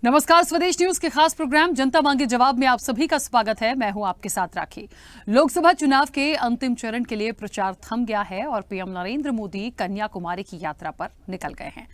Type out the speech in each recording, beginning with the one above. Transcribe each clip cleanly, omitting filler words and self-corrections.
नमस्कार, स्वदेश न्यूज के खास प्रोग्राम जनता मांगे जवाब में आप सभी का स्वागत है। मैं हूं आपके साथ राखी। लोकसभा चुनाव के अंतिम चरण के लिए प्रचार थम गया है और पीएम नरेंद्र मोदी कन्याकुमारी की यात्रा पर निकल गए हैं।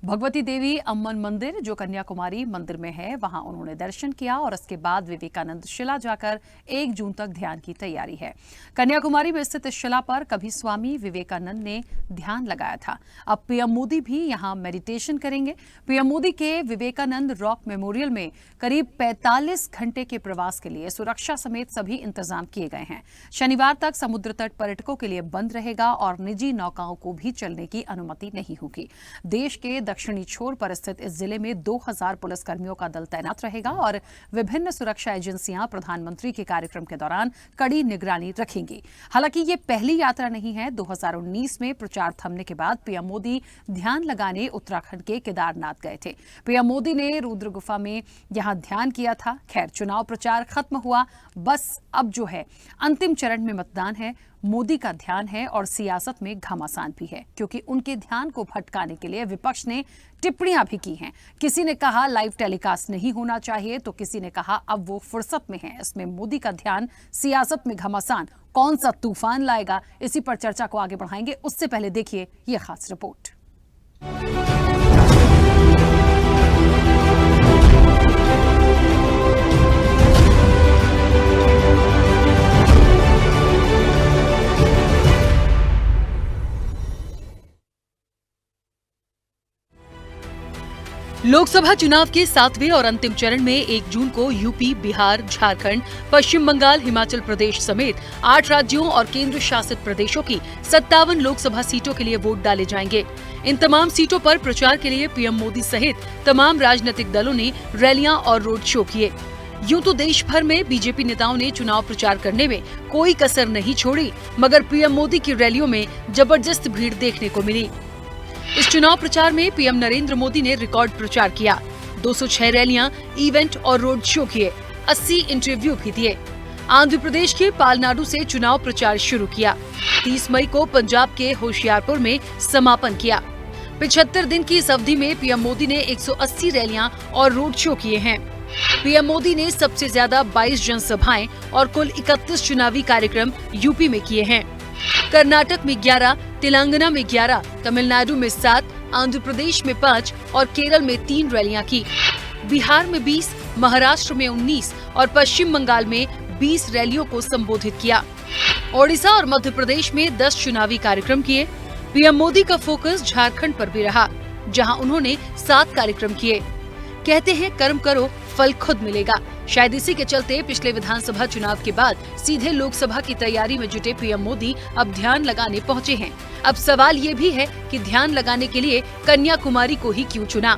भगवती देवी अम्मन मंदिर जो कन्याकुमारी मंदिर में है, वहां उन्होंने दर्शन किया और उसके बाद विवेकानंद शिला जाकर 1 जून तक ध्यान की तैयारी है। कन्याकुमारी में स्थित इस शिला पर कभी स्वामी विवेकानंद ने ध्यान लगाया था। अब पीएम मोदी भी यहां मेडिटेशन करेंगे। पीएम मोदी के विवेकानंद रॉक मेमोरियल में करीब 45 घंटे के प्रवास के लिए सुरक्षा समेत सभी इंतजाम किए गए हैं। शनिवार तक समुद्र तट पर्यटकों के लिए बंद रहेगा और निजी नौकाओं को भी चलने की अनुमति नहीं होगी। देश के दक्षिणी छोर पर स्थित इस जिले में 2000 पुलिसकर्मियों का दल तैनात रहेगा और विभिन्न सुरक्षा एजेंसियां प्रधानमंत्री के कार्यक्रम के दौरान कड़ी निगरानी रखेंगी। हालांकि ये पहली यात्रा नहीं है। 2019 में प्रचार थमने के बाद पीएम मोदी ध्यान लगाने उत्तराखंड के केदारनाथ गए थे। पीएम मोदी ने रुद्र गुफा में यहां ध्यान किया था। खैर, चुनाव प्रचार खत्म हुआ, बस अब जो है अंतिम चरण में मतदान है। मोदी का ध्यान है और सियासत में घमासान भी है, क्योंकि उनके ध्यान को भटकाने के लिए विपक्ष ने टिप्पणियां भी की हैं। किसी ने कहा लाइव टेलीकास्ट नहीं होना चाहिए, तो किसी ने कहा अब वो फुर्सत में है। इसमें मोदी का ध्यान, सियासत में घमासान कौन सा तूफान लाएगा, इसी पर चर्चा को आगे बढ़ाएंगे। उससे पहले देखिए ये खास रिपोर्ट। लोकसभा चुनाव के 7वें और अंतिम चरण में 1 जून को यूपी, बिहार, झारखंड, पश्चिम बंगाल, हिमाचल प्रदेश समेत 8 राज्यों और केंद्र शासित प्रदेशों की 57 लोकसभा सीटों के लिए वोट डाले जाएंगे। इन तमाम सीटों पर प्रचार के लिए पीएम मोदी सहित तमाम राजनीतिक दलों ने रैलियां और रोड शो किए। यूं तो देश भर में बीजेपी नेताओं ने चुनाव प्रचार करने में कोई कसर नहीं छोड़ी, मगर पीएम मोदी की रैलियों में जबरदस्त भीड़ देखने को मिली। इस चुनाव प्रचार में पीएम नरेंद्र मोदी ने रिकॉर्ड प्रचार किया। 206 रैलियां, इवेंट और रोड शो किए, 80 इंटरव्यू भी दिए। आंध्र प्रदेश के पालनाडु से चुनाव प्रचार शुरू किया। 30 मई को पंजाब के होशियारपुर में समापन किया। 75 दिन की इस अवधि में पीएम मोदी ने 180 रैलियां और रोड शो किए हैं। पीएम मोदी ने सबसे ज्यादा 22 जनसभाएं और कुल 31 चुनावी कार्यक्रम यूपी में किए हैं। कर्नाटक में 11, तेलंगाना में 11, तमिलनाडु में 7, आंध्र प्रदेश में 5 और केरल में 3 रैलियां की। बिहार में 20, महाराष्ट्र में 19 और पश्चिम बंगाल में 20 रैलियों को संबोधित किया। ओडिशा और मध्य प्रदेश में 10 चुनावी कार्यक्रम किए। पीएम मोदी का फोकस झारखंड पर भी रहा, जहां उन्होंने 7 कार्यक्रम किए। कहते हैं कर्म करो, फल खुद मिलेगा। शायद इसी के चलते पिछले विधानसभा चुनाव के बाद सीधे लोकसभा की तैयारी में जुटे पीएम मोदी अब ध्यान लगाने पहुंचे हैं। अब सवाल ये भी है कि ध्यान लगाने के लिए कन्याकुमारी को ही क्यों चुना।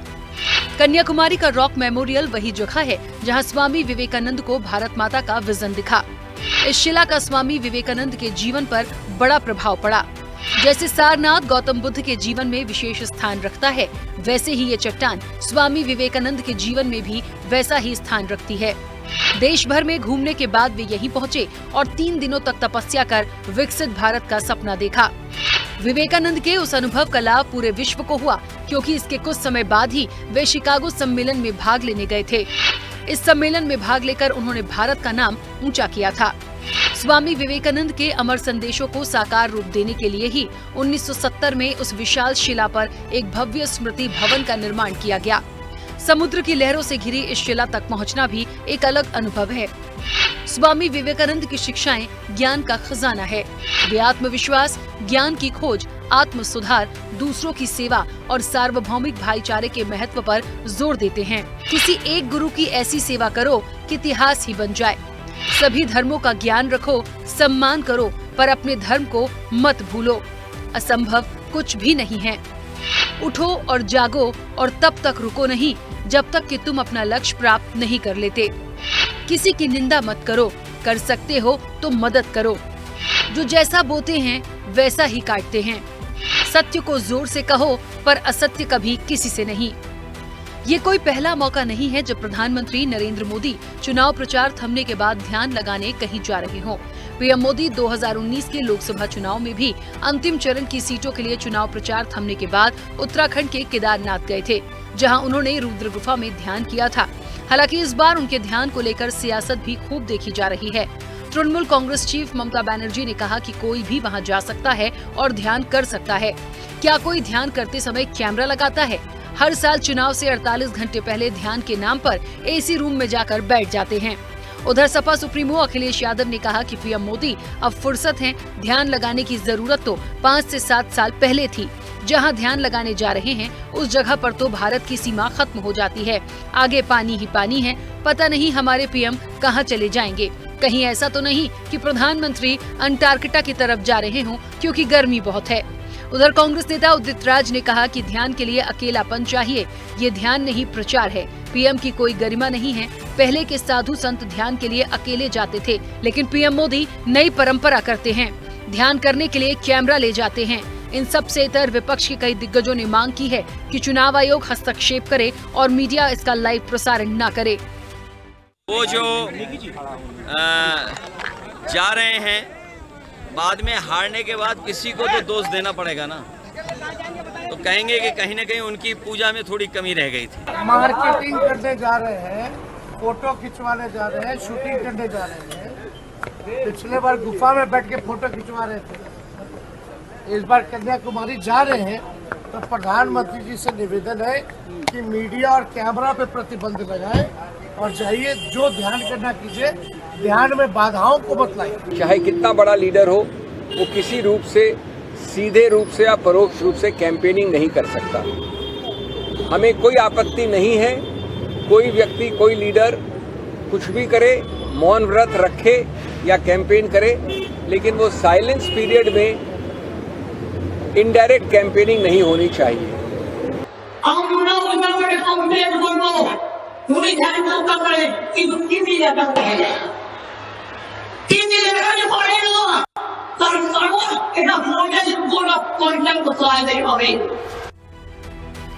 कन्याकुमारी का रॉक मेमोरियल वही जगह है जहां स्वामी विवेकानंद को भारत माता का विजन दिखा। इस शिला का स्वामी विवेकानंद के जीवन पर बड़ा प्रभाव पड़ा। जैसे सारनाथ गौतम बुद्ध के जीवन में विशेष स्थान रखता है, वैसे ही ये चट्टान स्वामी विवेकानंद के जीवन में भी वैसा ही स्थान रखती है। देश भर में घूमने के बाद वे यहीं पहुँचे और 3 दिनों तक तपस्या कर विकसित भारत का सपना देखा। विवेकानंद के उस अनुभव का लाभ पूरे विश्व को हुआ, क्योंकि इसके कुछ समय बाद ही वे शिकागो सम्मेलन में भाग लेने गए थे। इस सम्मेलन में भाग लेकर उन्होंने भारत का नाम ऊंचा किया था। स्वामी विवेकानंद के अमर संदेशों को साकार रूप देने के लिए ही 1970 में उस विशाल शिला पर एक भव्य स्मृति भवन का निर्माण किया गया। समुद्र की लहरों से घिरी इस शिला तक पहुंचना भी एक अलग अनुभव है। स्वामी विवेकानंद की शिक्षाएं ज्ञान का खजाना है। वे आत्मविश्वास, ज्ञान की खोज, आत्म सुधार, दूसरों की सेवा और सार्वभौमिक भाईचारे के महत्व पर जोर देते हैं। किसी एक गुरु की ऐसी सेवा करो कि इतिहास ही बन जाए। सभी धर्मों का ज्ञान रखो, सम्मान करो, पर अपने धर्म को मत भूलो। असंभव कुछ भी नहीं है। उठो और जागो और तब तक रुको नहीं जब तक कि तुम अपना लक्ष्य प्राप्त नहीं कर लेते। किसी की निंदा मत करो, कर सकते हो तो मदद करो। जो जैसा बोते हैं वैसा ही काटते हैं। सत्य को जोर से कहो, पर असत्य कभी किसी से नहीं। ये कोई पहला मौका नहीं है जब प्रधानमंत्री नरेंद्र मोदी चुनाव प्रचार थमने के बाद ध्यान लगाने कहीं जा रहे हों। पीएम मोदी 2019 के लोकसभा चुनाव में भी अंतिम चरण की सीटों के लिए चुनाव प्रचार थमने के बाद उत्तराखंड के केदारनाथ गए थे। जहां उन्होंने रुद्र गुफा में ध्यान किया था। हालांकि इस बार उनके ध्यान को लेकर सियासत भी खूब देखी जा रही है। तृणमूल कांग्रेस चीफ ममता बनर्जी ने कहा कि कोई भी वहां जा सकता है और ध्यान कर सकता है। क्या कोई ध्यान करते समय कैमरा लगाता है? हर साल चुनाव से 48 घंटे पहले ध्यान के नाम पर एसी रूम में जाकर बैठ जाते हैं। उधर सपा सुप्रीमो अखिलेश यादव ने कहा कि पीएम मोदी अब फुर्सत है, ध्यान लगाने की जरूरत तो 5 से 7 साल पहले थी। जहां ध्यान लगाने जा रहे हैं उस जगह पर तो भारत की सीमा खत्म हो जाती है, आगे पानी ही पानी है। पता नहीं हमारे पीएम कहां चले जाएंगे। कहीं ऐसा तो नहीं कि प्रधानमंत्री अंटार्कटिका की तरफ जा रहे हों, क्योंकि गर्मी बहुत है। उधर कांग्रेस नेता उदित राज ने कहा कि ध्यान के लिए अकेलापन चाहिए, ये ध्यान नहीं प्रचार है। पीएम की कोई गरिमा नहीं है। पहले के साधु संत ध्यान के लिए अकेले जाते थे, लेकिन पीएम मोदी नई परंपरा करते हैं। ध्यान करने के लिए कैमरा ले जाते हैं। इन सब से इतर विपक्ष के कई दिग्गजों ने मांग की है कि चुनाव आयोग हस्तक्षेप करे और मीडिया इसका लाइव प्रसारण न करे। वो जो जा रहे हैं, बाद में हारने के बाद किसी को तो दोष देना पड़ेगा ना, तो कहेंगे कि कहीं ना कहीं उनकी पूजा में थोड़ी कमी रह गई थी। मार्केटिंग करने जा रहे हैं, फोटो खिंचवाने जा रहे हैं, शूटिंग करने जा रहे हैं। पिछले बार गुफा में बैठ के फोटो खिंचवा रहे थे, इस बार कन्याकुमारी जा रहे हैं। तो प्रधानमंत्री जी से निवेदन है कि मीडिया और कैमरा पे प्रतिबंध लगाएं और जाइए, जो ध्यान करना कीजिए, ध्यान में बाधाओं को बतलाइए। चाहे कितना बड़ा लीडर हो, वो किसी रूप से, सीधे रूप से या परोक्ष रूप से कैंपेनिंग नहीं कर सकता। हमें कोई आपत्ति नहीं है, कोई व्यक्ति, कोई लीडर कुछ भी करे, मौन व्रत रखे या कैंपेन करे, लेकिन वो साइलेंस पीरियड में इनडायरेक्ट कैंपेनिंग नहीं होनी चाहिए।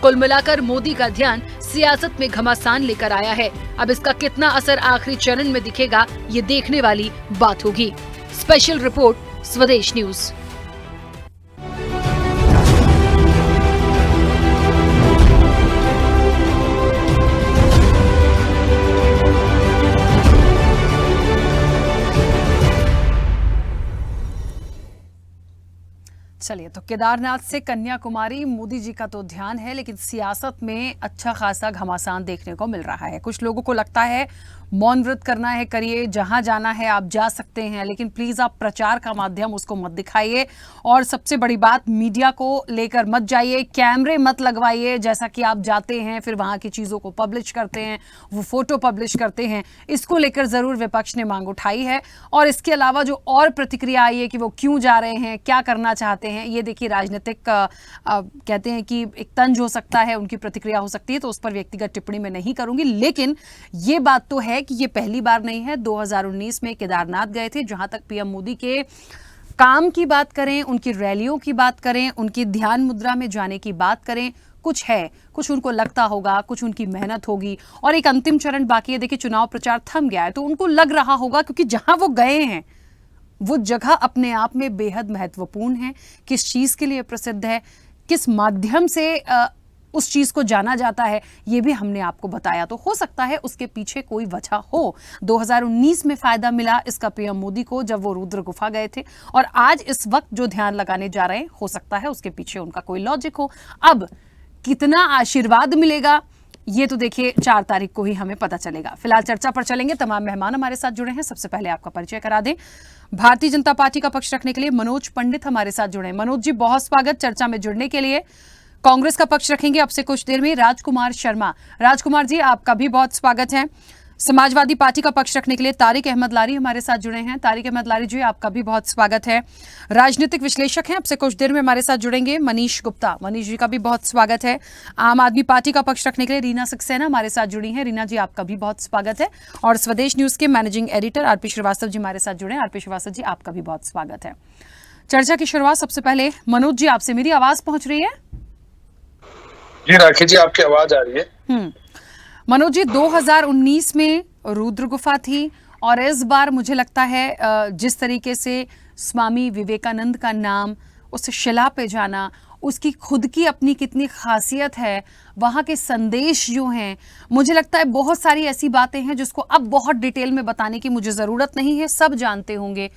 कुल मिलाकर मोदी का ध्यान सियासत में घमासान लेकर आया है। अब इसका कितना असर आखिरी चरण में दिखेगा, ये देखने वाली बात होगी। स्पेशल रिपोर्ट, स्वदेश न्यूज। चलिए, तो केदारनाथ से कन्याकुमारी, मोदी जी का तो ध्यान है, लेकिन सियासत में अच्छा खासा घमासान देखने को मिल रहा है। कुछ लोगों को लगता है मौन व्रत करना है, करिए, जहां जाना है आप जा सकते हैं, लेकिन प्लीज आप प्रचार का माध्यम उसको मत दिखाइए। और सबसे बड़ी बात, मीडिया को लेकर मत जाइए, कैमरे मत लगवाइए। जैसा कि आप जाते हैं फिर वहां की चीजों को पब्लिश करते हैं, वो फोटो पब्लिश करते हैं, इसको लेकर जरूर विपक्ष ने मांग उठाई है। और इसके अलावा जो और प्रतिक्रिया आई है कि वो क्यों जा रहे हैं, क्या करना चाहते हैं, ये देखिए राजनीतिक कहते हैं कि एक तंज हो सकता है, उनकी प्रतिक्रिया हो सकती है, तो उस पर व्यक्तिगत टिप्पणी मैं नहीं करूंगी। लेकिन ये बात तो है कि ये पहली बार नहीं है। 2019 में केदारनाथ गए थे। जहां तक पीएम मोदी के काम की बात करें, उनकी रैलियों की बात करें, उनकी ध्यान मुद्रा में जाने की बात करें, कुछ है, कुछ उनको लगता होगा, कुछ उनकी मेहनत होगी और एक अंतिम चरण बाकी है। देखिए, चुनाव प्रचार थम गया है, तो उनको लग रहा होगा, क्योंकि जहां वो गए हैं वो जगह अपने आप में बेहद महत्वपूर्ण है। किस चीज के लिए प्रसिद्ध है, किस माध्यम से उस चीज को जाना जाता है, ये भी हमने आपको बताया। तो हो सकता है उसके पीछे कोई वजह हो। 2019 में फायदा मिला इसका पीएम मोदी को, जब वो रुद्र गुफा गए थे, और आज इस वक्त जो ध्यान लगाने जा रहे हैं, हो सकता है उसके पीछे उनका कोई लॉजिक हो। अब कितना आशीर्वाद मिलेगा, ये तो देखिए 4 तारीख को ही हमें पता चलेगा। फिलहाल चर्चा पर चलेंगे। तमाम मेहमान हमारे साथ जुड़े हैं। सबसे पहले आपका परिचय करा दें। भारतीय जनता पार्टी का पक्ष रखने के लिए मनोज पंडित हमारे साथ जुड़े हैं। मनोज जी, बहुत स्वागत चर्चा में जुड़ने के लिए। कांग्रेस का पक्ष रखेंगे अब से कुछ देर में राजकुमार शर्मा। राजकुमार जी, आपका भी बहुत स्वागत है। समाजवादी पार्टी का पक्ष रखने के लिए तारिक अहमद लारी हमारे साथ जुड़े हैं। तारिक अहमद लारी जी, आपका भी बहुत स्वागत है। राजनीतिक विश्लेषक हैं, अब से कुछ देर में हमारे साथ जुड़ेंगे मनीष गुप्ता। मनीष जी का भी बहुत स्वागत है। आम आदमी पार्टी का पक्ष रखने के लिए रीना सक्सेना हमारे साथ जुड़ी हैं। रीना जी, आपका भी बहुत स्वागत है। और स्वदेश न्यूज के managing editor RP Srivastava ji हमारे साथ जुड़े हैं। आरपी श्रीवास्तव जी, आपका भी बहुत स्वागत है। चर्चा की शुरुआत सबसे पहले मनोज जी आपसे। मेरी आवाज पहुंच रही है? जी राखी जी, आपकी आवाज आ रही है। मनोज जी, 2019 में रुद्र गुफा थी और इस बार मुझे लगता है जिस तरीके से स्वामी विवेकानंद का नाम, उस शिला पे जाना, उसकी खुद की अपनी कितनी खासियत है, वहाँ के संदेश जो हैं, मुझे लगता है बहुत सारी ऐसी बातें हैं जिसको अब बहुत डिटेल में बताने की मुझे ज़रूरत नहीं है, सब जानते होंगे।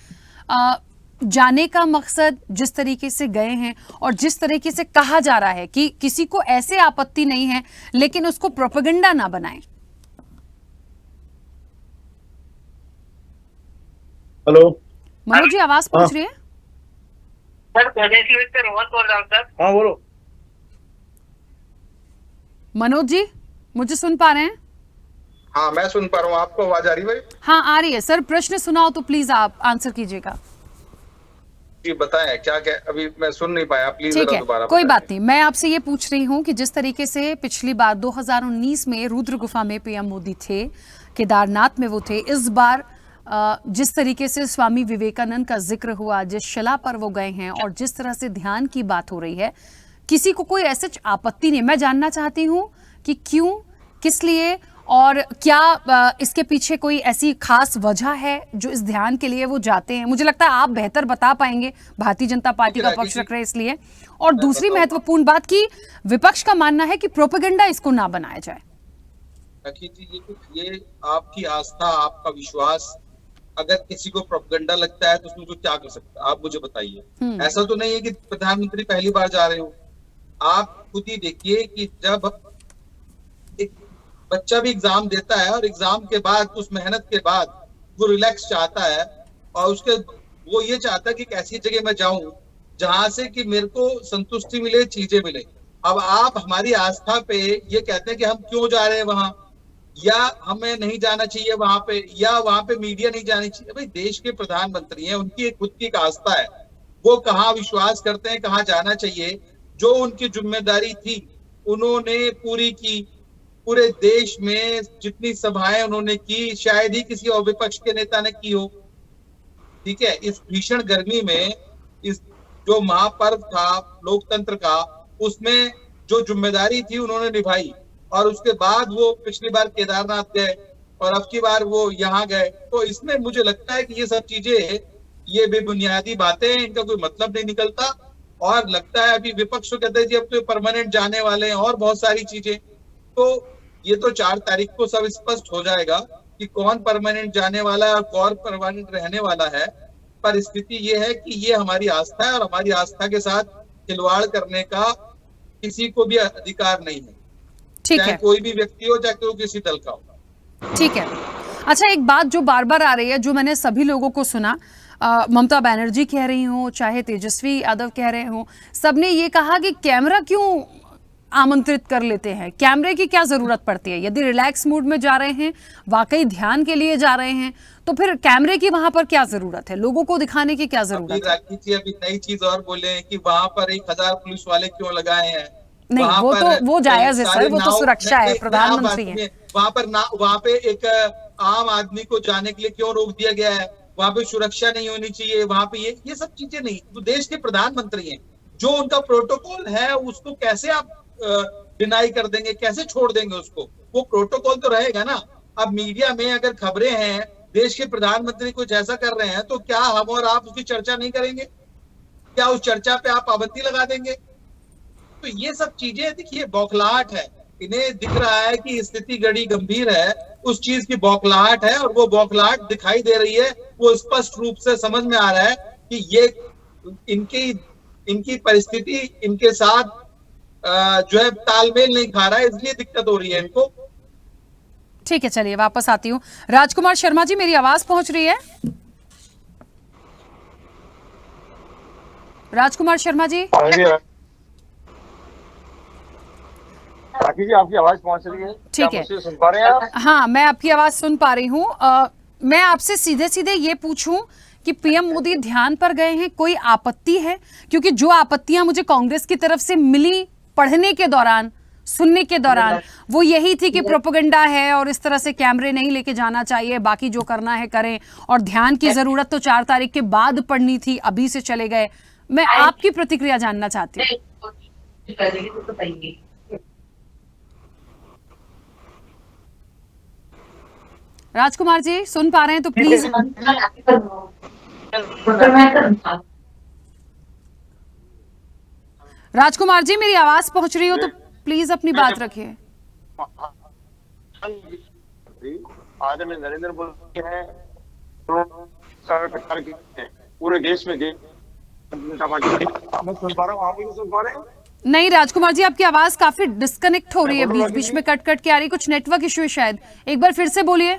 जाने का मकसद जिस तरीके से गए हैं और जिस तरीके से कहा जा रहा है कि किसी को ऐसे आपत्ति नहीं है, लेकिन उसको प्रोपेगेंडा ना बनाएं। हेलो मनोज जी, आवाज पहुंच रही है? सर से रोहन बोल रहा हूँ सर। हाँ बोलो। मनोज जी, मुझे सुन पा रहे हैं? हाँ मैं सुन पा रहा हूँ, आपको आवाज आ रही है? हाँ आ रही है सर। प्रश्न सुनाओ तो प्लीज आप आंसर कीजिएगा। जी बताएं क्या क्या, अभी मैं सुन नहीं पाया, प्लीज ठीक है, दोबारा कोई बताएं। बात नहीं। मैं आपसे ये पूछ रही हूँ कि जिस तरीके से पिछली बार 2019 में रुद्र गुफा में पीएम मोदी थे, केदारनाथ में वो थे, इस बार जिस तरीके से स्वामी विवेकानंद का जिक्र हुआ, जिस शिला पर वो गए हैं और जिस तरह से ध्यान की बात हो रही है, किसी को कोई ऐसे आपत्ति नहीं। मैं जानना चाहती हूँ कि क्यों, किस लिए और क्या इसके पीछे कोई ऐसी खास वजह है जो इस ध्यान के लिए वो जाते हैं? मुझे लगता है आप बेहतर बता पाएंगे, भारतीय जनता पार्टी का पक्ष रख रहे हैं इसलिए। और दूसरी महत्वपूर्ण बात की विपक्ष का मानना है कि प्रोपेगेंडा इसको ना बनाया जाए। ये आपकी आस्था, आपका विश्वास, अगर किसी को प्रोपेगेंडा लगता है तो उसमें क्या कर सकता है, आप मुझे बताइए। ऐसा तो नहीं है कि प्रधानमंत्री पहली बार जा रहे हो। आप खुद ही देखिए कि जब एक बच्चा भी एग्जाम देता है और एग्जाम के बाद, उस मेहनत के बाद वो रिलैक्स चाहता है और वो ये चाहता है कि ऐसी जगह मैं जाऊं जहां से कि मेरे को संतुष्टि मिले, चीजें मिले। अब आप हमारी आस्था पे ये कहते हैं कि हम क्यों जा रहे हैं वहां, या हमें नहीं जाना चाहिए वहां पे, या वहां पे मीडिया नहीं जानी चाहिए। भाई देश के प्रधानमंत्री हैं, उनकी एक खुद की एक आस्था है, वो कहाँ विश्वास करते हैं, कहाँ जाना चाहिए। जो उनकी जिम्मेदारी थी उन्होंने पूरी की। पूरे देश में जितनी सभाएं उन्होंने की, शायद ही किसी और विपक्ष के नेता ने की हो। ठीक है, इस भीषण गर्मी में इस जो महापर्व था लोकतंत्र का, उसमें जो जिम्मेदारी थी उन्होंने निभाई। और उसके बाद वो पिछली बार केदारनाथ गए और अब की बार वो यहाँ गए। तो इसमें मुझे लगता है कि ये सब चीजें, ये बेबुनियादी बातें, इनका कोई मतलब नहीं निकलता। और लगता है अभी विपक्ष कहते हैं जी अब तो परमानेंट जाने वाले हैं और बहुत सारी चीजें। तो ये तो 4 तारीख को सब स्पष्ट हो जाएगा कि कौन परमानेंट जाने वाला है और कौन परमानेंट रहने वाला है। पर स्थिति ये है कि ये हमारी आस्था है और हमारी आस्था के साथ खिलवाड़ करने का किसी को भी अधिकार नहीं है, चाहे कोई भी व्यक्ति हो, चाहे कोई किसी दल का हो। ठीक है। अच्छा, एक बात जो बार बार आ रही है, जो मैंने सभी लोगों को सुना, ममता बनर्जी कह रही हो, चाहे तेजस्वी यादव कह रहे हो, सबने ये कहा कि कैमरा क्यों आमंत्रित कर लेते हैं, कैमरे की क्या जरूरत पड़ती है? यदि रिलैक्स मूड में जा रहे हैं, वाकई ध्यान के लिए जा रहे हैं, तो फिर कैमरे की वहां पर क्या जरूरत है? लोगों को दिखाने की क्या जरूरत है? अभी नई चीज और बोले कि वहां पर 1000 पुलिस वाले क्यों लगाए हैं। नहीं, वो जायज है सर, वो तो सुरक्षा है, प्रधानमंत्री है। वहां पे एक आम आदमी को जाने के लिए क्यों रोक दिया गया है? वहां पे सुरक्षा नहीं होनी चाहिए, वहां पे ये सब चीजें नहीं। तो देश के प्रधानमंत्री हैं, जो उनका प्रोटोकॉल है उसको कैसे आप डिनाई कर देंगे, कैसे छोड़ देंगे उसको? वो प्रोटोकॉल तो रहेगा ना। अब मीडिया में अगर खबरें हैं देश के प्रधानमंत्री कुछ ऐसा कर रहे हैं, तो क्या हम और आप उसकी चर्चा नहीं करेंगे? क्या उस चर्चा पे आप पाबंदी लगा देंगे? तो ये सब चीजें देखिए, बौखलाहट है। इन्हें दिख रहा है कि स्थिति बड़ी गंभीर है, उस चीज की बौखलाहट है, और वो बौखलाहट दिखाई दे रही है। वो स्पष्ट रूप से समझ में आ रहा है कि ये इनकी परिस्थिति इनके साथ जो है तालमेल नहीं खा रहा है, इसलिए दिक्कत हो रही है इनको। ठीक है, चलिए वापस आती हूँ। राजकुमार शर्मा जी, मेरी आवाज पहुंच रही है? राजकुमार शर्मा जी, राखी जी आपकी आवाज पहुंच रही है? ठीक है, सुन पा रहे हैं आप? हाँ, मैं आपकी आवाज सुन पा रही हूँ। मैं आपसे सीधे सीधे ये पूछूं कि पीएम मोदी ध्यान पर गए हैं, कोई आपत्ति है? क्योंकि जो आपत्तियां मुझे कांग्रेस की तरफ से मिली पढ़ने के दौरान, सुनने के दौरान, वो यही थी कि प्रोपेगेंडा है और इस तरह से कैमरे नहीं लेके जाना चाहिए, बाकी जो करना है करें, और ध्यान की जरूरत तो 4 तारीख के बाद पड़नी थी, अभी से चले गए। मैं आपकी प्रतिक्रिया जानना चाहती हूँ। राजकुमार जी, सुन पा रहे हैं तो प्लीज। राजकुमार जी, मेरी आवाज पहुंच रही हो तो प्लीज अपनी बात रखिए। आदरणीय नरेंद्र मोदी है सरकार की पूरे देश में मैं सुन पा रहा हूँ, आप भी सुन पा रहे हैं? नहीं राजकुमार जी, आपकी आवाज काफी डिस्कनेक्ट हो रही है, बीच बीच में कट कट के आ रही, कुछ नेटवर्क इश्यू है शायद, एक बार फिर से बोलिए।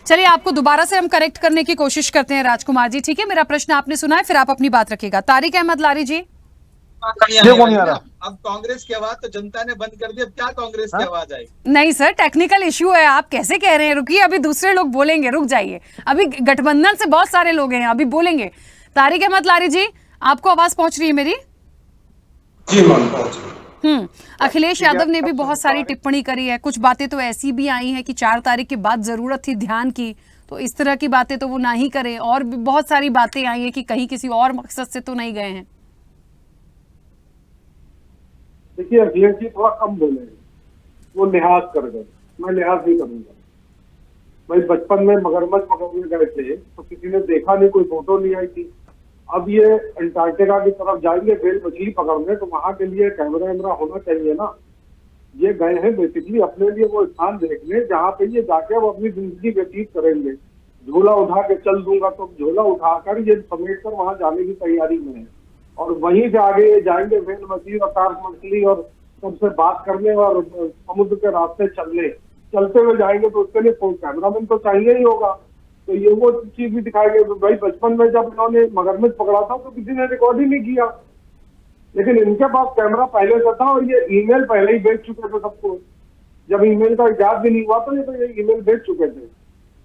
चलिए आपको दोबारा से हम करेक्ट करने की कोशिश करते हैं राजकुमार जी, ठीक है? मेरा प्रश्न आपने सुना है, फिर आप अपनी बात रखिएगा। तारिक अहमद लारी जी। अब कांग्रेस की आवाज तो जनता ने बंद कर दी, अब क्या कांग्रेस की आवाज आएगी? नहीं सर, टेक्निकल इश्यू है, आप कैसे कह रहे हैं? रुकिए, अभी दूसरे लोग बोलेंगे, रुक जाइए। अभी गठबंधन से बहुत सारे लोग हैं, अभी बोलेंगे। तारिक अहमद लारी जी, आपको आवाज पहुंच रही है मेरी? जी मैम, पहुंच रही। अखिलेश यादव ने भी बहुत सारी टिप्पणी करी है, कुछ बातें तो ऐसी भी आई हैं कि 4 तारीख के बाद जरूरत थी ध्यान की, तो इस तरह की बातें तो वो ना ही करें, और भी बहुत सारी बातें आई हैं कि कहीं किसी और मकसद से तो नहीं गए हैं। देखिए, अखिलेश जी थोड़ा कम बोले, वो लिहाज कर गए, मैं लिहाज नहीं करूंगा। भाई बचपन में मगरमच्छ पकड़ने गए थे तो किसी ने देखा नहीं, कोई फोटो नहीं आई थी। अब ये अंटार्कटिका की तरफ जाएंगे बेल मछली पकड़ने, तो वहां के लिए कैमरा वैमरा होना चाहिए ना। ये गए हैं बेसिकली अपने लिए वो स्थान देखने जहाँ पे ये जाके वो अपनी जिंदगी व्यतीत करेंगे। झोला उठा के चल दूंगा, तो झोला उठाकर ये समेट कर वहां जाने की तैयारी में है, और वहीं से आगे जाएंगे वेल मछली और तार्क मछली और सबसे बात करने और समुद्र के रास्ते चलते हुए जाएंगे, तो उसके लिए कोई कैमरामैन तो चाहिए ही होगा। तो ये वो चीज भी दिखाएंगे। भाई बचपन में जब इन्होंने मगरमच्छ पकड़ा था तो किसी ने रिकॉर्ड ही नहीं किया, लेकिन इनके पास कैमरा पहले से था और ये ईमेल पहले ही भेज चुके थे सबको। जब ईमेल का इजाज़त भी नहीं हुआ तो ये ईमेल भेज चुके थे।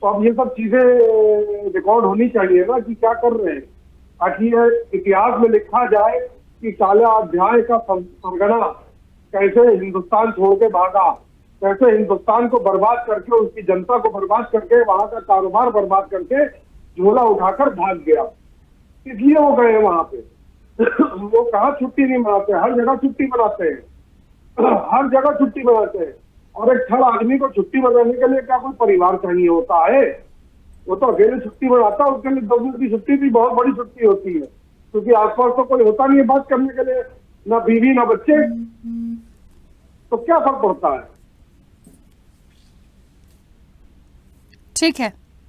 तो अब ये सब चीजें रिकॉर्ड होनी चाहिए ना कि क्या कर रहे हैं, ताकि ये इतिहास में लिखा जाए कि काला अध्याय का सरगना कैसे हिंदुस्तान छोड़ के भागा, कैसे हिंदुस्तान को बर्बाद करके, उसकी जनता को बर्बाद करके, वहां का कारोबार बर्बाद करके झोला उठाकर भाग गया। इसलिए वो गए वहां पे। वो कहाँ छुट्टी नहीं मनाते, हर जगह छुट्टी मनाते हैं, हर जगह छुट्टी मनाते हैं। और एक छड़ आदमी को छुट्टी मनाने के लिए क्या कोई परिवार चाहिए होता है? वो तो अकेले छुट्टी मनाता है, उसके लिए 2 दिन की छुट्टी भी बहुत बड़ी छुट्टी होती है, क्योंकि आसपास तो कोई होता नहीं है बात करने के लिए, ना बीवी ना बच्चे, तो क्या फर्क पड़ता है? ठीक है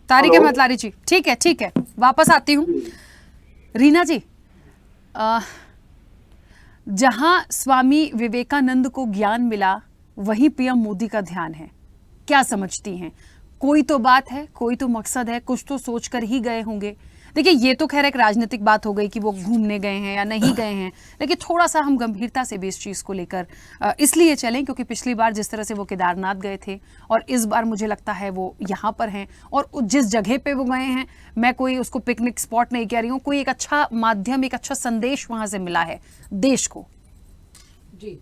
तारिक अहमद लारी जी, ठीक है, वापस आती हूँ। रीना जी, जहां स्वामी विवेकानंद को ज्ञान मिला वहीं पीएम मोदी का ध्यान है, क्या समझती हैं? कोई तो बात है, कोई तो मकसद है, कुछ तो सोच कर ही गए होंगे। देखिए, ये तो खैर एक राजनीतिक बात हो गई कि वो घूमने गए हैं या नहीं गए हैं, लेकिन थोड़ा सा हम गंभीरता से भी इस चीज़ को लेकर इसलिए चलें क्योंकि पिछली बार जिस तरह से वो केदारनाथ गए थे और इस बार मुझे लगता है वो यहाँ पर हैं, और जिस जगह पे वो गए हैं, मैं कोई उसको पिकनिक स्पॉट नहीं कह रही हूँ, कोई एक अच्छा माध्यम, एक अच्छा संदेश वहाँ से मिला है देश को। जी,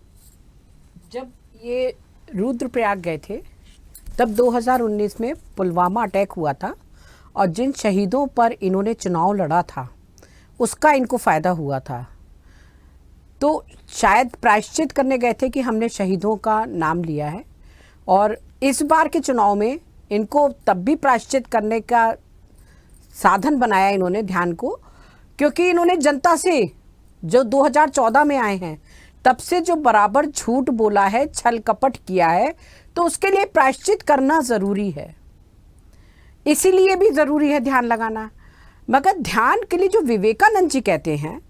जब ये रुद्रप्रयाग गए थे तब 2019 में पुलवामा अटैक हुआ था, और जिन शहीदों पर इन्होंने चुनाव लड़ा था उसका इनको फ़ायदा हुआ था। तो शायद प्रायश्चित करने गए थे कि हमने शहीदों का नाम लिया है, और इस बार के चुनाव में इनको तब भी प्रायश्चित करने का साधन बनाया इन्होंने ध्यान को, क्योंकि इन्होंने जनता से जो 2014 में आए हैं तब से जो बराबर झूठ बोला है, छल कपट किया है, तो उसके लिए प्रायश्चित करना ज़रूरी है, इसीलिए भी ज़रूरी है ध्यान लगाना। मगर ध्यान के लिए जो विवेकानंद जी कहते हैं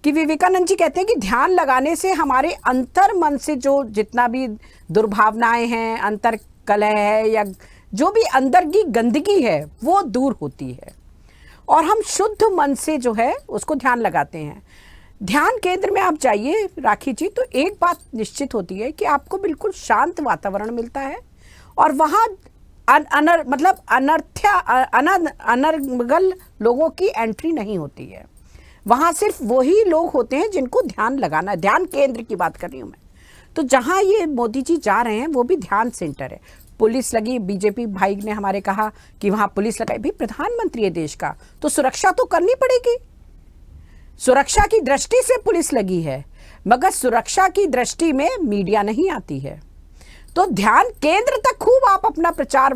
कि विवेकानंद जी कहते हैं कि ध्यान लगाने से हमारे अंतर मन से जो जितना भी दुर्भावनाएं हैं, अंतर कलह है, या जो भी अंदर की गंदगी है वो दूर होती है, और हम शुद्ध मन से जो है उसको ध्यान लगाते हैं। ध्यान केंद्र में आप जाइए राखी जी, तो एक बात निश्चित होती है कि आपको बिल्कुल शांत वातावरण मिलता है, और वहाँ अनर्गल लोगों की एंट्री नहीं होती है। वहाँ सिर्फ वही लोग होते हैं जिनको ध्यान लगाना है। ध्यान केंद्र की बात कर रही हूँ मैं। तो जहाँ ये मोदी जी जा रहे हैं वो भी ध्यान सेंटर है। पुलिस लगी, बीजेपी भाई ने हमारे कहा कि वहाँ पुलिस लगाई, भी प्रधानमंत्री है देश का, तो सुरक्षा तो करनी पड़ेगी। सुरक्षा की दृष्टि से पुलिस लगी है, मगर सुरक्षा की दृष्टि में मीडिया नहीं आती है। तो ध्यान केंद्र तक खूब आप अपना प्रचार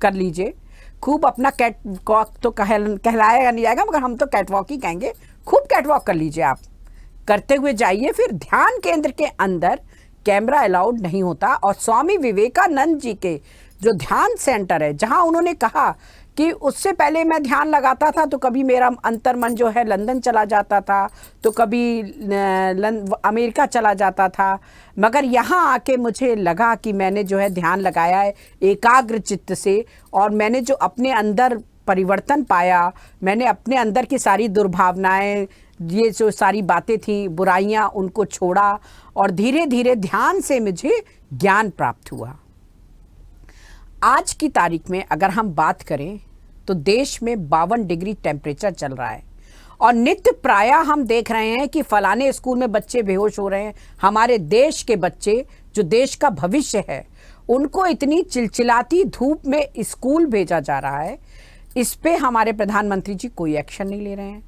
कर लीजिए, खूब अपना कैट वॉक तो कहलाया नहीं जाएगा, मगर हम तो कैट वॉक ही कहेंगे। खूब कैट वॉक कर लीजिए, आप करते हुए जाइए। फिर ध्यान केंद्र के अंदर कैमरा अलाउड नहीं होता। और स्वामी विवेकानंद जी के जो ध्यान सेंटर है, जहां उन्होंने कहा कि उससे पहले मैं ध्यान लगाता था तो कभी मेरा अंतर्मन जो है लंदन चला जाता था, तो कभी अमेरिका चला जाता था, मगर यहाँ आके मुझे लगा कि मैंने जो है ध्यान लगाया है एकाग्र चित्त से, और मैंने जो अपने अंदर परिवर्तन पाया, मैंने अपने अंदर की सारी दुर्भावनाएं, ये जो सारी बातें थी, बुराइयां, उनको छोड़ा और धीरे धीरे ध्यान से मुझे ज्ञान प्राप्त हुआ। आज की तारीख में अगर हम बात करें तो देश में 52 डिग्री टेम्परेचर चल रहा है और नित्य प्रायः हम देख रहे हैं कि फलाने स्कूल में बच्चे बेहोश हो रहे हैं। हमारे देश के बच्चे जो देश का भविष्य है, उनको इतनी चिलचिलाती धूप में स्कूल भेजा जा रहा है, इस पे हमारे प्रधानमंत्री जी कोई एक्शन नहीं ले रहे हैं।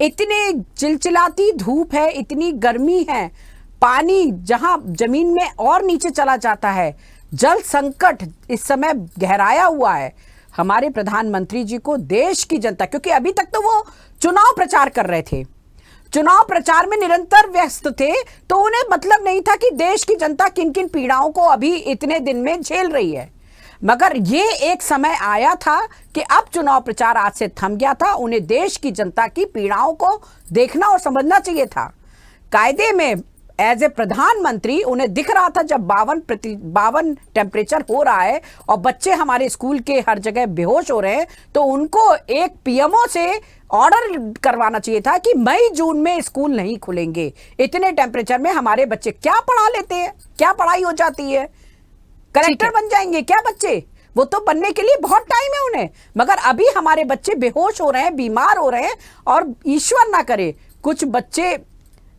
इतनी चिलचिलाती धूप है, इतनी गर्मी है, पानी जहां जमीन में और नीचे चला जाता है, जल संकट इस समय गहराया हुआ है। हमारे प्रधानमंत्री जी को देश की जनता, क्योंकि अभी तक तो वो चुनाव प्रचार कर रहे थे, चुनाव प्रचार में निरंतर व्यस्त थे, तो उन्हें मतलब नहीं था कि देश की जनता किन किन पीड़ाओं को अभी इतने दिन में झेल रही है। मगर ये एक समय आया था कि अब चुनाव प्रचार आज से थम गया था। उन्हें देश की जनता की पीड़ाओं को देखना और समझना चाहिए था। कायदे में एज ए प्रधानमंत्री उन्हें दिख रहा था जब 52 टेम्परेचर हो रहा है और बच्चे हमारे स्कूल के हर जगह बेहोश हो रहे हैं, तो उनको एक पीएमओ से ऑर्डर करवाना चाहिए था कि मई जून में स्कूल नहीं खुलेंगे। इतने टेम्परेचर में हमारे बच्चे क्या पढ़ा लेते हैं, क्या पढ़ाई हो जाती है? कलेक्टर बन जाएंगे क्या बच्चे? वो तो बनने के लिए बहुत टाइम है उन्हें, मगर अभी हमारे बच्चे बेहोश हो रहे हैं, बीमार हो रहे हैं, और ईश्वर ना करे कुछ बच्चे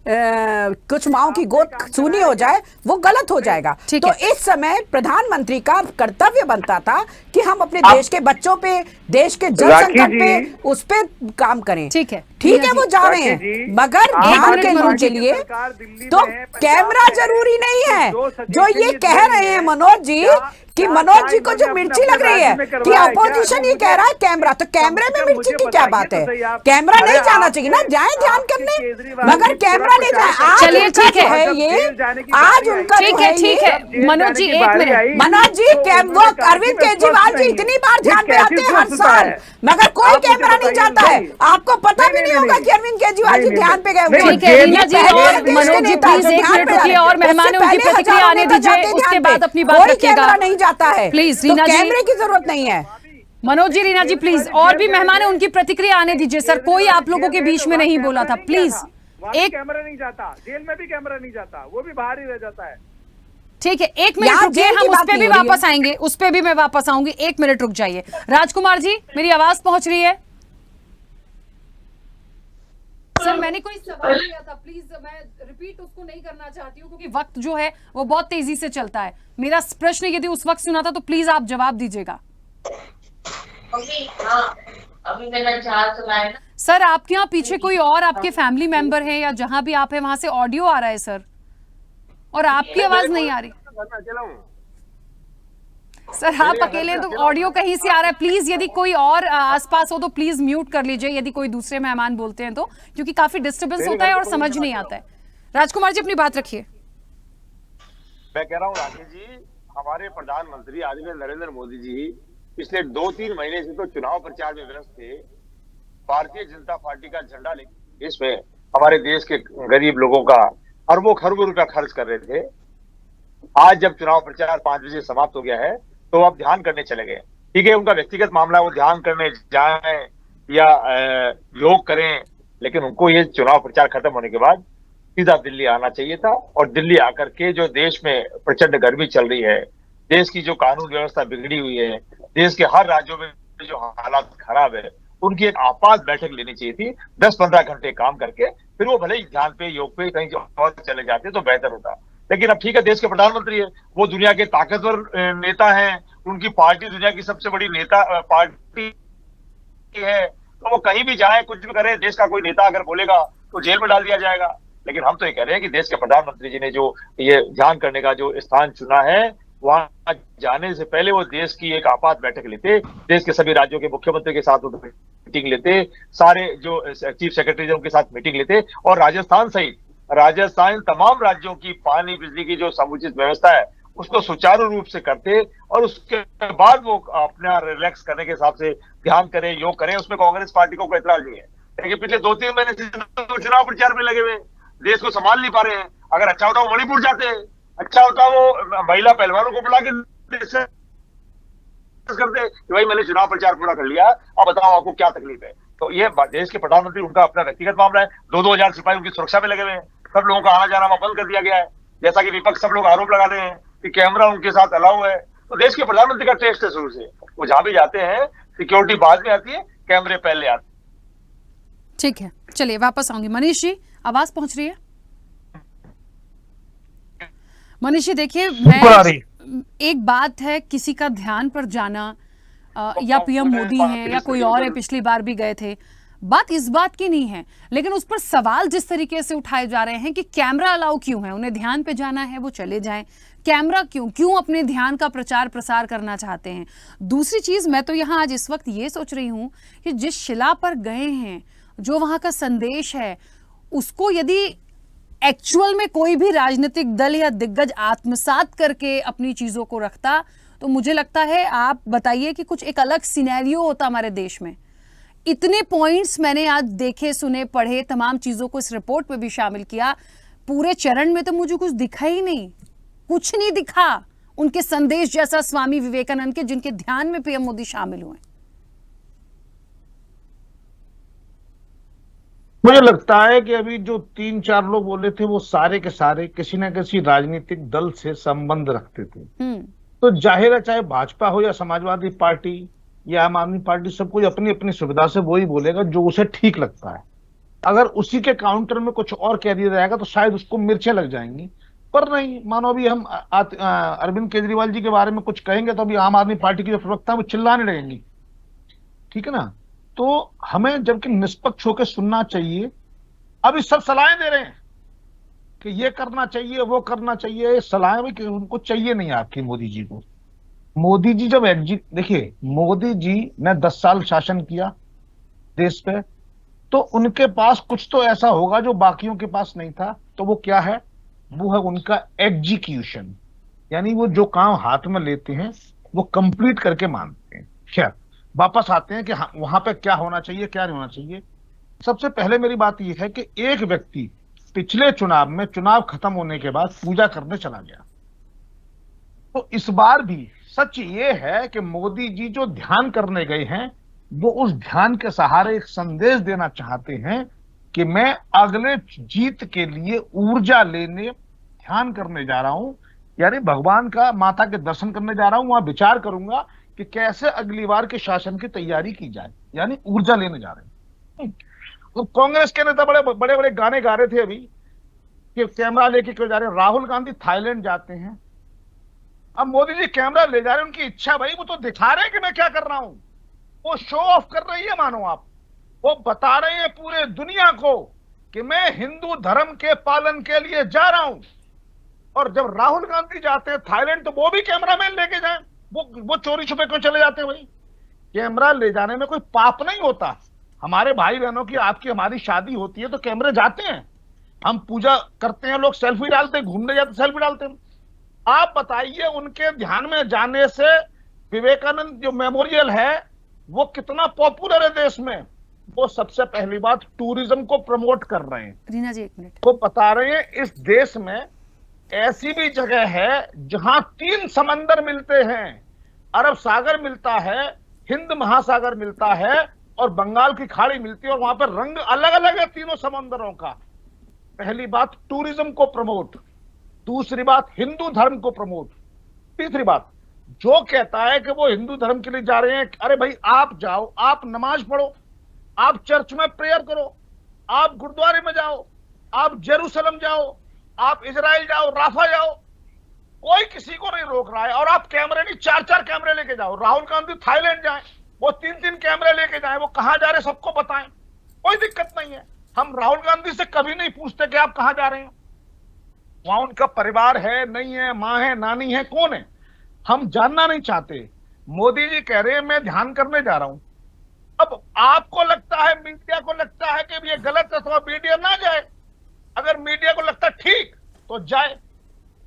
कुछ माओ की गोद सूनी हो जाए, वो गलत हो जाएगा। तो इस समय प्रधानमंत्री का कर्तव्य बनता था कि हम अपने देश के बच्चों पे, देश के जल संकट पे, उस पे काम करें। ठीक है वो जा रहे हैं, मगर ध्यान केंद्रों के लिए तो कैमरा जरूरी नहीं है। जो ये कह रहे हैं मनोज जी कि मनोज जी को जो मिर्ची लग रही है कि अपोजिशन ये कह रहा है कैमरा, तो कैमरे में मिर्ची की क्या बात है? कैमरा नहीं जाना चाहिए ना, जाए ध्यान करने, मगर कैमरा नहीं जाए। चलिए ठीक है, ये आज उनका ठीक है मनोज जी, एक मिनट। मनोज जी, वो अरविंद केजरीवाल जी इतनी बार ध्यान पे आते हैं हर साल, मगर कोई कैमरा नहीं जाता है। आपको पता भी नहीं होगा कि अरविंद केजरीवाल जी ध्यान पे गए। ठीक है रीना जी और मनोज जी, प्लीज एक मिनट रुकिए और मेहमान उनकी प्रतिक्रिया आने दीजिए, उसके बाद अपनी बात रखिएगा। नहीं जाता है प्लीज रीना जी, कैमरे की जरूरत नहीं है। मनोज जी, रीना जी प्लीज, और भी मेहमान है उनकी प्रतिक्रिया आने दीजिए। सर कोई आप लोगों के बीच में नहीं बोला था, प्लीज। एक कैमरा नहीं जाता, जेल में भी कैमरा नहीं जाता, वो भी बाहर ही रह जाता है। ठीक है, एक मिनट रुकिए, हम उस पे भी वापस आएंगे, उस पे भी मैं वापस आऊंगी। एक मिनट रुक जाइए। राजकुमार जी, मेरी आवाज पहुंच रही है? सर मैंने कोई सवाल किया था, प्लीज मैं रिपीट उसको नहीं करना चाहती हूँ क्योंकि वक्त जो है वो बहुत तेजी से चलता है। मेरा प्रश्न यदि उस वक्त सुना था तो प्लीज आप जवाब दीजिएगा। अभी मैंने जहां सुनाया ना। सर आपके यहाँ पीछे कोई और आपके फैमिली मेंबर है या जहां भी आप है वहां से ऑडियो आ रहा है सर, और आपकी आवाज नहीं आ रही। सर आप अकेले तो ऑडियो कहीं से आ रहा है। प्लीज यदि कोई और आसपास हो तो प्लीज म्यूट कर लीजिए यदि कोई दूसरे मेहमान बोलते हैं तो, क्योंकि काफी डिस्टर्बेंस होता है और समझ नहीं आता है। राजकुमार जी अपनी बात रखिए। मैं कह रहा हूँ राकेश जी, हमारे प्रधानमंत्री आदरणीय नरेंद्र मोदी जी पिछले 2-3 महीने से तो चुनाव प्रचार में व्यस्त थे। भारतीय जनता पार्टी का झंडा लेकर इसमें हमारे देश के गरीब लोगों का अरबों खरबों रुपया खर्च कर रहे थे। आज जब चुनाव प्रचार 5 बजे समाप्त हो गया है तो अब ध्यान करने चले गए। ठीक है, उनका व्यक्तिगत मामला, वो ध्यान करने जाएं या योग करें, लेकिन उनको ये चुनाव प्रचार खत्म होने के बाद सीधा दिल्ली आना चाहिए था। और दिल्ली आकर के जो देश में प्रचंड गर्मी चल रही है, देश की जो कानून व्यवस्था बिगड़ी हुई है, देश के हर राज्यों में जो हालात खराब है, उनकी एक आपात बैठक लेनी चाहिए थी। 10-15 घंटे काम करके फिर वो भले ही ध्यान पे, योग पे कहीं और चले जाते तो बेहतर होता। लेकिन अब ठीक है, देश के प्रधानमंत्री है, वो दुनिया के ताकतवर नेता हैं, उनकी पार्टी दुनिया की सबसे बड़ी नेता पार्टी है, तो वो कहीं भी जाए, कुछ भी करे, देश का कोई नेता अगर बोलेगा तो जेल में डाल दिया जाएगा। लेकिन हम तो ये कह रहे हैं कि देश के प्रधानमंत्री जी ने जो ये ध्यान करने का जो स्थान चुना है, वहां जाने से पहले वो देश की एक आपात बैठक लेते, देश के सभी राज्यों के मुख्यमंत्री के साथ मीटिंग लेते, सारे जो चीफ सेक्रेटरी उनके साथ मीटिंग लेते, और राजस्थान सहित राजस्थान तमाम राज्यों की पानी बिजली की जो समुचित व्यवस्था है उसको सुचारू रूप से करते, और उसके बाद वो अपना रिलैक्स करने के हिसाब से ध्यान करें, योग करें। उसमें कांग्रेस पार्टी को कोई एतराज नहीं है, लेकिन पिछले 2-3 महीने से चुनाव प्रचार में लगे हुए, देश को संभाल नहीं पा रहे हैं। अगर अच्छा होता वो मणिपुर जाते, अच्छा होता वो महिला पहलवानों को बुला के करते कि भाई मैंने चुनाव प्रचार पूरा कर लिया, अब बताओ आपको क्या तकलीफ है। तो ये देश के प्रधानमंत्री, उनका अपना व्यक्तिगत मामला है। 2-2 हजार सिपाही उनकी सुरक्षा में लगे हुए हैं, सब लोगों का आना जाना बंद कर दिया गया है, जैसा कि विपक्ष सब लोग आरोप लगा रहे हैं कि कैमरा उनके साथ अलाउ है। तो देश के प्रधानमंत्री का टेस्ट है शुरू से, वो जहां भी जाते हैं सिक्योरिटी बाद में आती है, कैमरे पहले आते हैं। ठीक है, चलिए वापस आऊंगी। मनीष जी, आवाज पहुंच रही है? मनीष जी देखिए, मैं एक बात है किसी का ध्यान पर जाना, या पीएम मोदी हैं या कोई और है, पिछली बार भी गए थे, बात इस बात की नहीं है, लेकिन उस पर सवाल जिस तरीके से उठाए जा रहे हैं कि कैमरा अलाउ क्यों है, उन्हें ध्यान पे जाना है वो चले जाएं, कैमरा क्यों अपने ध्यान का प्रचार प्रसार करना चाहते हैं। दूसरी चीज, मैं तो यहाँ आज इस वक्त ये सोच रही हूँ कि जिस शिला पर गए हैं, जो वहां का संदेश है, उसको यदि एक्चुअल में कोई भी राजनीतिक दल या दिग्गज आत्मसात करके अपनी चीजों को रखता, तो मुझे लगता है, आप बताइए कि कुछ एक अलग सिनेरियो होता हमारे देश में। इतने पॉइंट्स मैंने आज देखे, सुने, पढ़े, तमाम चीजों को इस रिपोर्ट में भी शामिल किया, पूरे चरण में तो मुझे कुछ दिखा ही नहीं, कुछ नहीं दिखा उनके संदेश जैसा स्वामी विवेकानंद के, जिनके ध्यान में पीएम मोदी शामिल हुए। मुझे लगता है कि अभी जो 3-4 लोग बोले थे वो सारे के सारे किसी न किसी राजनीतिक दल से संबंध रखते थे। तो जाहिर है, चाहे भाजपा हो या समाजवादी पार्टी या आम आदमी पार्टी, सब कोई अपनी अपनी सुविधा से वही बोलेगा जो उसे ठीक लगता है। अगर उसी के काउंटर में कुछ और कह दिया जाएगा तो शायद उसको मिर्चें लग जाएंगी, पर नहीं। मानो अभी हम अरविंद केजरीवाल जी के बारे में कुछ कहेंगे तो अभी आम आदमी पार्टी की जो प्रवक्ता है वो चिल्लाने लगेंगी, ठीक है ना। तो हमें जबकि निष्पक्ष होकर सुनना चाहिए। अभी सब सलाहें दे रहे हैं कि ये करना चाहिए, वो करना चाहिए, सलाहें भी उनको चाहिए नहीं आपकी मोदी जी को। मोदी जी जब देखिए, मोदी जी ने 10 साल शासन किया देश पे, तो उनके पास कुछ तो ऐसा होगा जो बाकियों के पास नहीं था। तो वो क्या है? वो है उनका एग्जीक्यूशन, यानी वो जो काम हाथ में लेते हैं वो कंप्लीट करके मानते हैं। खैर, वापस आते हैं कि हाँ, वहां पे क्या होना चाहिए, क्या नहीं होना चाहिए। सबसे पहले मेरी बात यह है कि एक व्यक्ति पिछले चुनाव में, चुनाव खत्म होने के बाद पूजा करने चला गया, तो इस बार भी सच ये है कि मोदी जी जो ध्यान करने गए हैं, वो उस ध्यान के सहारे एक संदेश देना चाहते हैं कि मैं अगले जीत के लिए ऊर्जा लेने ध्यान करने जा रहा हूं, यानी भगवान का, माता के दर्शन करने जा रहा हूं, वहां विचार करूंगा कि कैसे अगली बार के शासन की तैयारी की जाए, यानी ऊर्जा लेने जा रहे हैं। तो कांग्रेस के नेता बड़े बड़े गाने गा रहे थे अभी कि कैमरा लेके क्यों जा रहे हैं। राहुल गांधी थाईलैंड जाते हैं, अब मोदी जी कैमरा ले जा रहे हैं, उनकी इच्छा भाई, वो तो दिखा रहे हैं कि मैं क्या कर रहा हूं, वो शो ऑफ कर रही है मानो आप। वो बता रहे हैं पूरे दुनिया को कि मैं हिंदू धर्म के पालन के लिए जा रहा हूं। और जब राहुल गांधी जाते हैं थाईलैंड, तो वो भी कैमरामैन लेके जाए, वो चोरी छुपे क्यों चले जाते हैं भाई? कैमरा ले जाने में कोई पाप नहीं होता। हमारे भाई बहनों की, आपकी, हमारी शादी होती है तो कैमरे जाते हैं, हम पूजा करते हैं, लोग सेल्फी डालते हैं, घूमने जाते सेल्फी डालते हैं। आप बताइए, उनके ध्यान में जाने से विवेकानंद जो मेमोरियल है वो कितना पॉपुलर है देश में। वो सबसे पहली बात टूरिज्म को प्रमोट कर रहे हैं। रीना जी, 1 मिनट। वो बता रहे हैं इस देश में ऐसी भी जगह है जहां 3 समंदर मिलते हैं, अरब सागर मिलता है, हिंद महासागर मिलता है और बंगाल की खाड़ी मिलती है, और वहां पर रंग अलग अलग है तीनों समंदरों का। पहली बात टूरिज्म को प्रमोट, दूसरी बात हिंदू धर्म को प्रमोट, तीसरी बात जो कहता है कि वो हिंदू धर्म के लिए जा रहे हैं, अरे भाई आप जाओ, आप नमाज पढ़ो, आप चर्च में प्रेयर करो, आप गुरुद्वारे में जाओ, आप जेरूसलम जाओ, आप इजराइल जाओ, राफा जाओ, कोई किसी को नहीं रोक रहा है। और आप कैमरे नहीं, 4-4 कैमरे लेके जाओ। राहुल गांधी थाईलैंड जाए, वो 3-3 कैमरे लेके जाए, वो कहां जा रहे सबको बताएं, कोई दिक्कत नहीं है। हम राहुल गांधी से कभी नहीं पूछते कि आप कहां जा रहे हैं, वहां उनका परिवार है नहीं है, मां है, नानी है, कौन है। हम जानना नहीं चाहते। मोदी जी कह रहे हैं मैं ध्यान करने जा रहा हूं। अब आपको लगता है, मीडिया को लगता है कि ये गलत है तो मीडिया ना जाए। अगर मीडिया को लगता है ठीक तो जाए।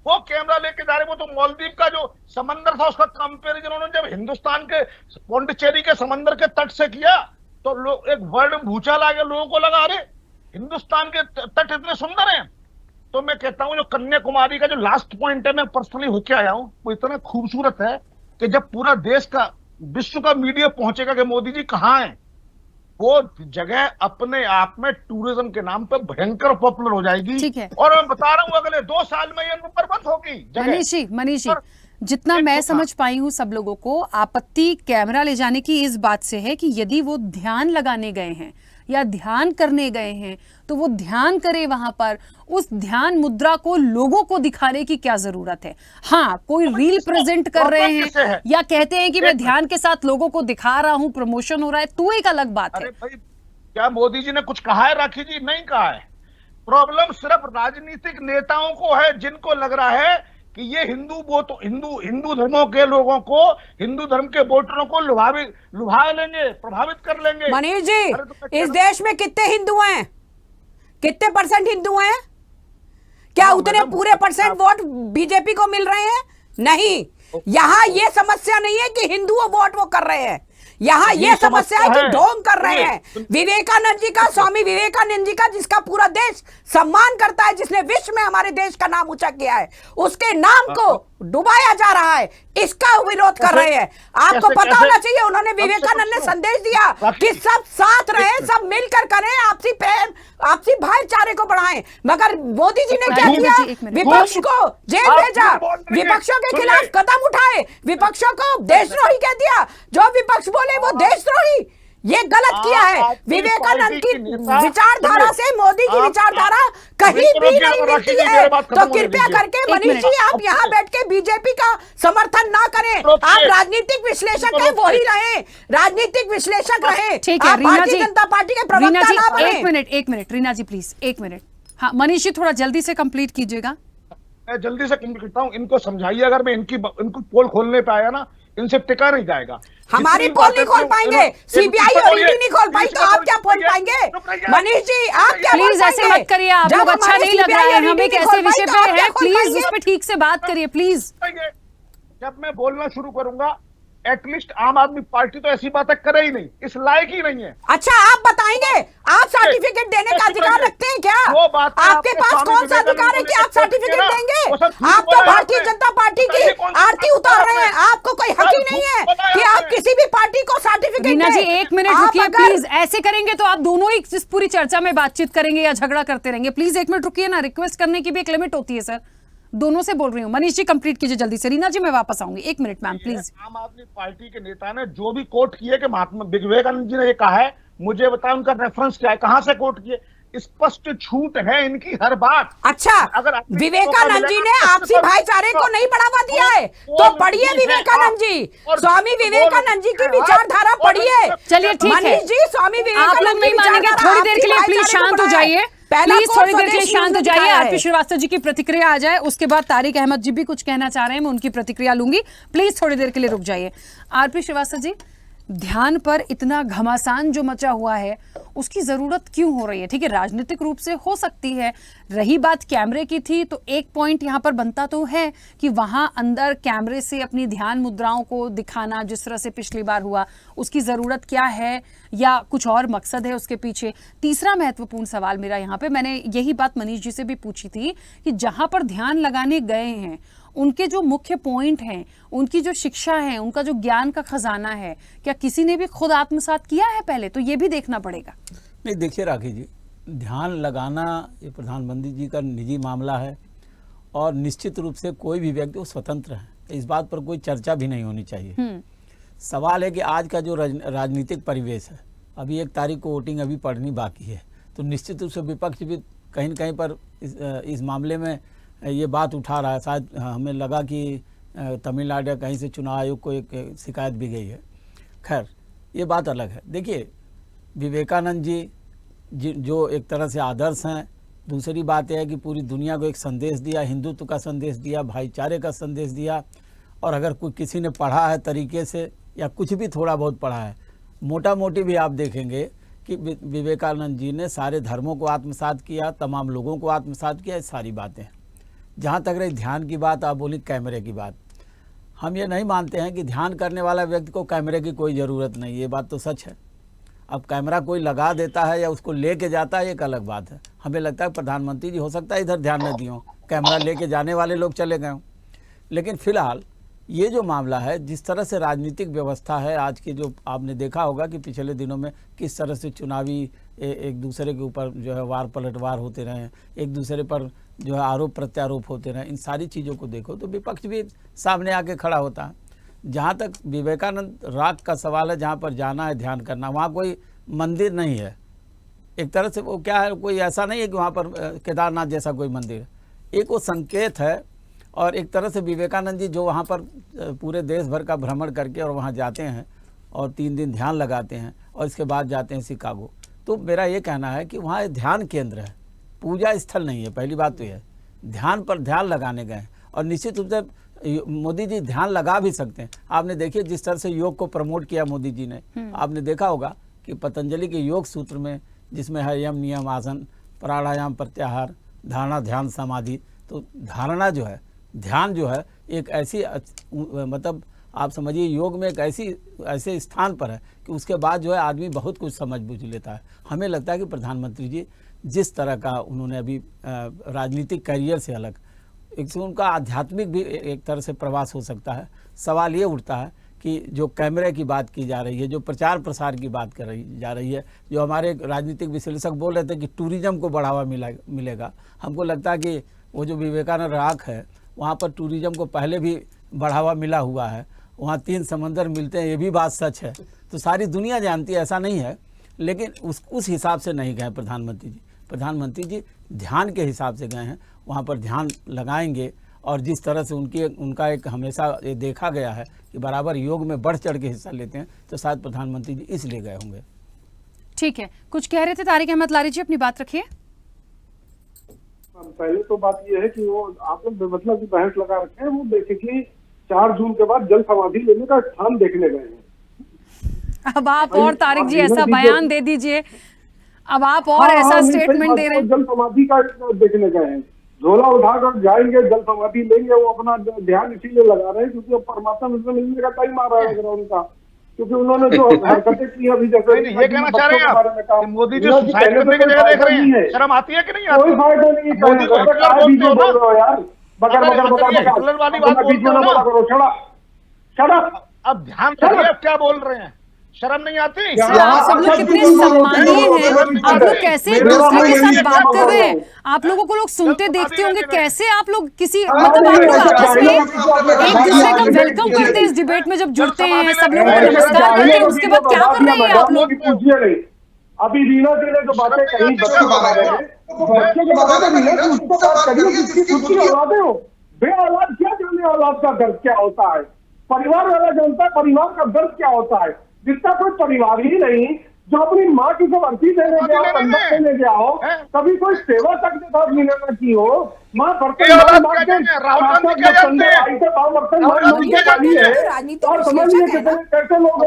वो कैमरा लेके जा रहे, वो तो मालदीव का जो समंदर था उसका कंपेरिजन उन्होंने जब हिंदुस्तान के पौंडीचेरी के समंदर के तट से किया तो लोग एक वर्ल्ड भूचाल आ गया, लोगों को लगा अरे हिंदुस्तान के तट इतने सुंदर हैं। तो मैं कहता हूं जो कन्याकुमारी का जो लास्ट पॉइंट है, मैं पर्सनली होके आया हूं, वो इतना खूबसूरत है कि जब पूरा देश का, विश्व का मीडिया पहुंचेगा कि मोदी जी कहाँ हैं, वो जगह अपने आप में टूरिज्म के नाम पर भयंकर पॉपुलर हो जाएगी। ठीक है। और मैं बता रहा हूं अगले 2 साल में ये बर्बाद होगी जगह। मनीष जी जितना मैं समझ पाई हूँ सब लोगों को आपत्ति कैमरा ले जाने की इस बात से है कि यदि वो ध्यान लगाने गए हैं या ध्यान करने गए हैं तो वो ध्यान करे वहां पर, उस ध्यान मुद्रा को लोगों को दिखाने की क्या जरूरत है। हाँ, कोई रील प्रेजेंट कर रहे हैं या कहते हैं कि मैं ध्यान के साथ लोगों को दिखा रहा हूं, प्रमोशन हो रहा है, तो एक अलग बात है। अरे भाई, क्या मोदी जी ने कुछ कहा है? राखी जी नहीं कहा है। प्रॉब्लम सिर्फ राजनीतिक नेताओं को है, जिनको लग रहा है कि ये हिंदू धर्मों के लोगों को, हिंदू धर्म के वोटरों को लुभा लेंगे, प्रभावित कर लेंगे। मनीष जी, इस देश में कितने हिंदू हैं? कितने % हिंदू हैं? क्या उतने पूरे % वोट बीजेपी को मिल रहे हैं? नहीं। यहाँ ये समस्या नहीं है कि हिंदू वोट वो कर रहे हैं, यहाँ ये समस्या है कि ढोंग कर रहे हैं। विवेकानंद जी का, स्वामी विवेकानंद जी का, जिसका पूरा देश सम्मान करता है, जिसने विश्व में हमारे देश का नाम ऊंचा किया है, उसके नाम को डुबाया जा रहा है, इसका विरोध कर रहे हैं। आपको पता होना चाहिए, उन्होंने, विवेकानंद ने संदेश दिया कि सब साथ रहे, सब मिलकर करें, आपसी प्रेम, आपसी भाईचारे को बढ़ाएं। मगर मोदी जी ने क्या किया? विपक्ष को जेल भेजा, विपक्षों के खिलाफ कदम उठाए, विपक्षों को देशद्रोही कह दिया। जो विपक्ष बोले वो देशद्रोही, ये गलत किया है। विवेकानंद की विचारधारा से मोदी की विचारधारा कहीं भी नहीं मिलती है। तो कृपया करके मनीष जी, आप यहाँ बैठ के बीजेपी का समर्थन ना करें। आप राजनीतिक विश्लेषक हैं, वही रहे, राजनीतिक विश्लेषक रहे। ठीक है, रीना जी, जनता पार्टी के प्रवक्ता ना बने। एक minute Reena ji, please 1 minute. हाँ मनीष जी, थोड़ा जल्दी से कंप्लीट कीजिएगा। मैं जल्दी से कंप्लीट करता हूँ। इनको समझाइए, अगर मैं इनको पोल खोलने पे आया ना, इनसे टिका नहीं जाएगा। हमारी पोल नहीं खोल पाएंगे, सीबीआई और ईडी नहीं खोल पाई, तो आप क्या खोल पाएंगे? मनीष जी, आप क्या? प्लीज ऐसे मत करिए, आप लोग अच्छा नहीं लग रहा है, हम एक ऐसे विषय पे हैं, प्लीज उस पे ठीक से बात करिए प्लीज। जब मैं बोलना शुरू करूंगा, एटलीस्ट आम आदमी पार्टी तो ऐसी बातें करे ही नहीं, इस लायक ही नहीं है। अच्छा, आप बताएंगे, आप सर्टिफिकेट देने का अधिकार रखते हैं क्या? वो बात आपके पास कौन सा अधिकार है कि आप सर्टिफिकेट देंगे? आप तो भारतीय जनता पार्टी की आरती उतार रहे हैं, आपको कोई हक ही नहीं है कि आप किसी भी पार्टी को सर्टिफिकेट। रीना जी 1 मिनट रुकिए प्लीज। ऐसे करेंगे तो आप दोनों ही इस पूरी चर्चा में बातचीत करेंगे या झगड़ा करते रहेंगे। प्लीज 1 मिनट रुकिए ना, रिक्वेस्ट करने की भी एक लिमिट होती है सर, दोनों से बोल रही हूँ। मनीष जी कंप्लीट कीजिए जल्दी से। रीना जी मैं वापस आऊंगी, 1 मिनट मैम प्लीज। आम आदमी पार्टी के नेता ने जो भी कोट किए कि महात्मा विवेकानंद जी ने ये कहा है, मुझे बताएं उनका रेफरेंस क्या है, कहां से कोट किए? स्पष्ट छूट है इनकी हर बात। अच्छा, अगर विवेकानंद जी ने आपसी भाईचारे को नहीं बढ़ावा दिया है तो पढ़िए विवेकानंद जी, स्वामी विवेकानंद जी की विचारधारा पढ़िए। चलिए ठीक है मनीष जी, स्वामी आप लोग नहीं मानेंगे, थोड़ी देर के लिए प्लीज शांत हो जाइए, प्लीज थोड़ी देर के लिए शांत हो जाइए। आरपी श्रीवास्तव जी की प्रतिक्रिया आ जाए, उसके बाद तारिक अहमद जी भी कुछ कहना चाह रहे हैं, मैं उनकी प्रतिक्रिया लूंगी। प्लीज थोड़ी देर के लिए रुक जाइए। आरपी श्रीवास्तव जी, ध्यान पर इतना घमासान जो मचा हुआ है उसकी जरूरत क्यों हो रही है? ठीक है, राजनीतिक रूप से हो सकती है। रही बात कैमरे की थी तो एक पॉइंट यहाँ पर बनता तो है कि वहां अंदर कैमरे से अपनी ध्यान मुद्राओं को दिखाना, जिस तरह से पिछली बार हुआ, उसकी जरूरत क्या है या कुछ और मकसद है उसके पीछे? तीसरा महत्वपूर्ण सवाल मेरा यहाँ पे, मैंने यही बात मनीष जी से भी पूछी थी कि जहां पर ध्यान लगाने गए हैं उनके जो मुख्य पॉइंट हैं, उनकी जो शिक्षा है, उनका जो ज्ञान का खजाना है, क्या किसी ने भी खुद आत्मसात किया है? पहले तो ये भी देखना पड़ेगा। नहीं, देखिए राखी जी, ध्यान लगाना ये प्रधानमंत्री जी का निजी मामला है और निश्चित रूप से कोई भी व्यक्ति वो स्वतंत्र है, इस बात पर कोई चर्चा भी नहीं होनी चाहिए। सवाल है कि आज का जो राजनीतिक परिवेश है, अभी 1 तारीख को वोटिंग अभी पड़नी बाकी है, तो निश्चित रूप से विपक्ष भी कहीं न कहीं पर इस मामले में ये बात उठा रहा है। शायद हमें लगा कि तमिलनाडु या कहीं से चुनाव आयोग को एक शिकायत भी गई है। खैर, ये बात अलग है। देखिए, विवेकानंद जी जो एक तरह से आदर्श हैं। दूसरी बात यह है कि पूरी दुनिया को एक संदेश दिया, हिंदुत्व का संदेश दिया, भाईचारे का संदेश दिया और अगर कोई किसी ने पढ़ा है तरीके से या कुछ भी थोड़ा बहुत पढ़ा है, मोटा मोटी भी आप देखेंगे कि विवेकानंद जी ने सारे धर्मों को आत्मसात किया, तमाम लोगों को आत्मसात किया, ये सारी बातें। जहाँ तक रही ध्यान की बात, आप बोली कैमरे की बात, हम ये नहीं मानते हैं कि ध्यान करने वाला व्यक्ति को कैमरे की कोई ज़रूरत नहीं, ये बात तो सच है। अब कैमरा कोई लगा देता है या उसको लेके जाता है, एक अलग बात है। हमें लगता है प्रधानमंत्री जी हो सकता है इधर ध्यान न दिए हों, कैमरा लेके जाने वाले लोग चले गए हों। लेकिन फ़िलहाल ये जो मामला है, जिस तरह से राजनीतिक व्यवस्था है आज के, जो आपने देखा होगा कि पिछले दिनों में किस तरह से चुनावी एक दूसरे के ऊपर जो है वार पलटवार होते रहे, एक दूसरे पर जो है आरोप प्रत्यारोप होते रहे, इन सारी चीज़ों को देखो तो विपक्ष भी सामने आके खड़ा होता है। जहाँ तक विवेकानंद राग का सवाल है, जहाँ पर जाना है ध्यान करना, वहाँ कोई मंदिर नहीं है। एक तरह से वो क्या है, कोई ऐसा नहीं है कि वहाँ पर केदारनाथ जैसा कोई मंदिर है, एक वो संकेत है। और एक तरह से विवेकानंद जी जो वहाँ पर पूरे देश भर का भ्रमण करके और वहाँ जाते हैं और 3 दिन ध्यान लगाते हैं और इसके बाद जाते हैं शिकागो, तो मेरा ये कहना है कि वहाँ ध्यान केंद्र है, पूजा स्थल नहीं है। पहली बात तो यह है, ध्यान पर ध्यान लगाने गए हैं। और निश्चित रूप से मोदी जी ध्यान लगा भी सकते हैं। आपने देखिए जिस तरह से योग को प्रमोट किया मोदी जी ने, आपने देखा होगा कि पतंजलि के योग सूत्र में, जिसमें है यम नियम आसन, प्राणायाम प्रत्याहार, धारणा ध्यान समाधि, तो धारणा जो है, ध्यान जो है, एक ऐसी मतलब आप समझिए योग में एक ऐसे स्थान पर है कि उसके बाद जो है आदमी बहुत कुछ समझ बूझ लेता है। हमें लगता है कि प्रधानमंत्री जी जिस तरह का उन्होंने अभी राजनीतिक करियर से अलग एक उनका आध्यात्मिक भी एक तरह से प्रवास हो सकता है। सवाल ये उठता है कि जो कैमरे की बात की जा रही है, जो प्रचार प्रसार की बात जा रही है, जो हमारे राजनीतिक विश्लेषक बोल रहे थे कि टूरिज्म को बढ़ावा मिलेगा, हमको लगता है कि वो जो विवेकानंद राग है वहाँ पर टूरिज्म को पहले भी बढ़ावा मिला हुआ है, वहाँ 3 समंदर मिलते हैं, ये भी बात सच है। तो सारी दुनिया जानती है, ऐसा नहीं है, लेकिन उस हिसाब से नहीं गए प्रधानमंत्री जी। प्रधानमंत्री जी ध्यान के हिसाब से गए हैं, वहाँ पर ध्यान लगाएंगे। और जिस तरह से उनका एक हमेशा ये देखा गया है कि बराबर योग में बढ़ चढ़ के हिस्सा लेते हैं, तो शायद प्रधानमंत्री जी इसलिए गए होंगे। ठीक है, कुछ कह रहे थे तारिक अहमद लारी जी, अपनी बात रखिए। पहले तो बात यह है कि वो आप लोग मतलब की बहस लगा रखे हैं, वो बेसिकली 4 जून के बाद जल समाधि लेने का स्थान देखने गए हैं। अब आप और तारिक जी ऐसा बयान दे दीजिए, अब आप और ऐसा स्टेटमेंट दे रहे हैं। जल समाधि का देखने गए हैं, झोला उठाकर जाएंगे, जल समाधि लेंगे, वो अपना ध्यान इसीलिए लगा रहे हैं क्योंकि परमात्मा में मिलने का टाइम आ रहा है उनका, क्योंकि उन्होंने जो हरकतें की अभी, जैसे ये कहना चाह रहे हैं आप मोदी जी सुसाइड करने की जगह देख रहे हैं, शर्म आती है कि नहीं आती? कोई फायदा नहीं है, मोदी को बोल रहे हो यार, अब ध्यान रखिए आप क्या बोल रहे हैं, शर्म नहीं आती? आप सब लोग कितने सम्मानीय हैं, आप लोग कैसे एक दूसरे के साथ बात कर रहे हैं, आप लोगों को लोग सुनते देखते होंगे, कैसे आप लोग किसी मतलब आप लोग आपस में एक दूसरे का वेलकम करते हैं इस डिबेट में, जब जुड़ते हैं सब लोगों को नमस्कार करते हैं, उसके बाद क्या कर रहे हैं आप लोग? अभी रीना जी ने जो बातें कही बच्चे के बारे में, उसको बात करिए कि खुद की औलादें हो, बे औलाद क्या जाने औलाद का दर्द क्या होता है, परिवार वाला जानता है परिवार का दर्द क्या होता है। जिसका कोई परिवार ही नहीं, जो अपनी माँ की जब अर्थी देने गया हो, कंडक देने गया हो, कभी कोई सेवा तक के साथ मिलना की हो, माँ बर्तन और समझिए कैसे लोग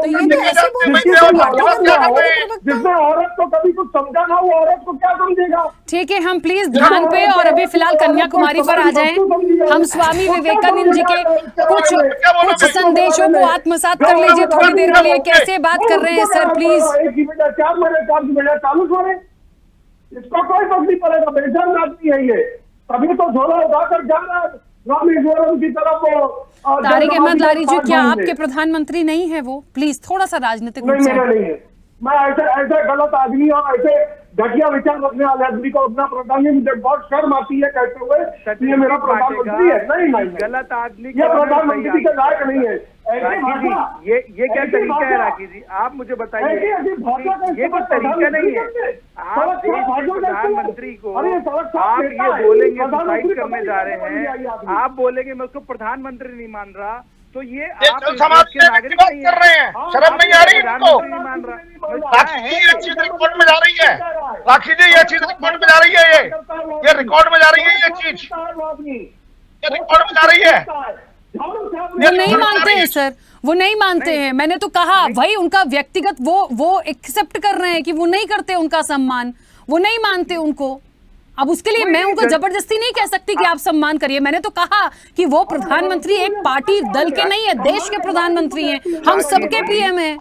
जिसमें औरत को कभी कुछ समझा ना हो, औरत को क्या समझेगा। ठीक है, हम प्लीज ध्यान पे और अभी फिलहाल कन्याकुमारी पर आ जाएं। हम स्वामी विवेकानंद जी के कुछ संदेशों को आत्मसात कर लीजिए थोड़ी देर के लिए। कैसे बात कर रहे हैं सर, प्लीज। 4 महीने चालू छोड़े, इसको कोई फर्क नहीं पड़ेगा, बेजान आदमी है ये, तभी तो झोला उठाकर जा रहा है रामेश्वरम की तरफ। तारिक अहमद लारी जी, क्या आपके प्रधानमंत्री नहीं है वो? प्लीज थोड़ा सा राजनीतिक नहीं है, मैं ऐसे गलत आदमी और ऐसे घटिया विचार रखने वाले आदमी को अपना प्रधानमंत्री, मुझे बहुत शर्म आती है कहते हुए ये मेरा प्रधानमंत्री है। नहीं, गलत आदमी ये प्रधानमंत्री के लायक नहीं है। ये क्या तरीका है राखी जी, आप मुझे बताइए, ये कोई तरीका नहीं है। आप प्रधानमंत्री को आप ये बोलेंगे सुसाइड करने जा रहे हैं, आप बोलेंगे मैं उसको प्रधानमंत्री नहीं मान रहा, तो ये आप समाज के नागरिक नहीं कर रहे हैं, शर्म नहीं आ रही इनको? नहीं मान रहा, ये चीज रिकॉर्ड में जा रही है राखी जी, ये चीज रिकॉर्ड में जा रही है, ये रिकॉर्ड में जा रही है, ये चीज ये रिकॉर्ड में जा रही है। वो नहीं मानते हैं सर, वो नहीं मानते हैं। मैंने तो कहा भाई उनका व्यक्तिगत वो एक्सेप्ट कर रहे हैं कि वो नहीं करते उनका सम्मान, वो नहीं मानते उनको। अब उसके लिए मैं उनको जबरदस्ती नहीं कह सकती कि आप सम्मान करिए। मैंने तो कहा कि वो प्रधानमंत्री एक पार्टी दल के नहीं है, देश के प्रधानमंत्री हैं, हम सबके पीएम हैं।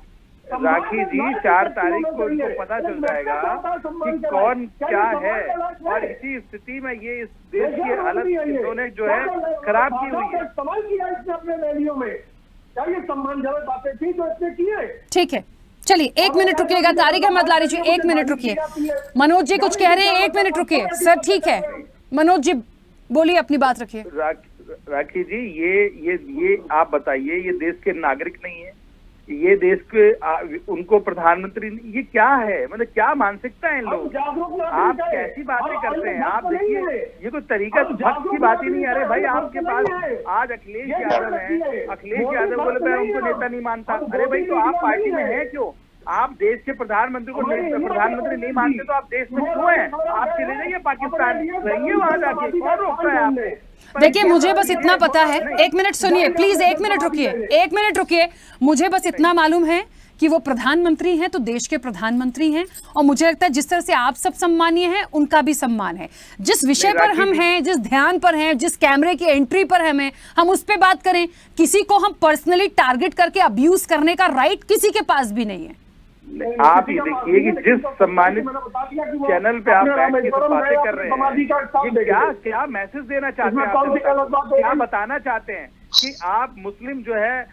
राखी जी 4 तारीख को उनको पता चल जाएगा कि कौन क्या है, और इसी स्थिति में ये इस देश की हालत इन्होंने जो है खराब की हुई है। सवाल किया इसने अपने रैलियों में, क्या ये सम्मानजनक बातें थी जो इसने की है? ठीक है, चलिए 1 मिनट रुकिएगा। तारिक अहमद लारी जी 1 मिनट रुकिए। मनोज जी कुछ कह रहे हैं, 1 मिनट रुकिए सर। ठीक है मनोज जी बोलिए, अपनी बात रखिए। राखी जी ये आप बताइए, ये देश के नागरिक नहीं है, ये देश के उनको प्रधानमंत्री, ये क्या है, मतलब क्या मानसिकता है इन लोग? आप कैसी बातें करते हैं? आप देखिए ये कोई तरीका भक्त की बात ही नहीं है। अरे भाई आपके पास आज अखिलेश यादव है, अखिलेश यादव बोले मैं उनको नेता नहीं मानता। अरे भाई तो आप पार्टी में हैं क्यों? आप देश के प्रधानमंत्री को प्रधानमंत्री नहीं मानते तो आप देश में क्यों हैं? आप चले जाइए पाकिस्तान, रहिए वहां जाके, कौन रोकता है आपको? देखिए मुझे बस इतना पता है, 1 मिनट सुनिए प्लीज, 1 मिनट रुकिए, 1 मिनट रुकिए। मुझे बस इतना मालूम है कि वो प्रधानमंत्री हैं तो देश के प्रधानमंत्री हैं, और मुझे लगता है जिस तरह से आप सब सम्मानीय हैं उनका भी सम्मान है। जिस विषय पर हम हैं, जिस ध्यान पर हैं, जिस कैमरे की एंट्री पर हम उस पर बात करें। किसी को हम पर्सनली टारगेट करके अब्यूज करने का राइट किसी के पास भी नहीं है। आप ये देखिए कि जिस सम्मानित चैनल पे आप बैठ के बातें कर रहे हैं, ये क्या मैसेज देना चाहते हैं? क्या बताना चाहते हैं कि आप मुस्लिम जो है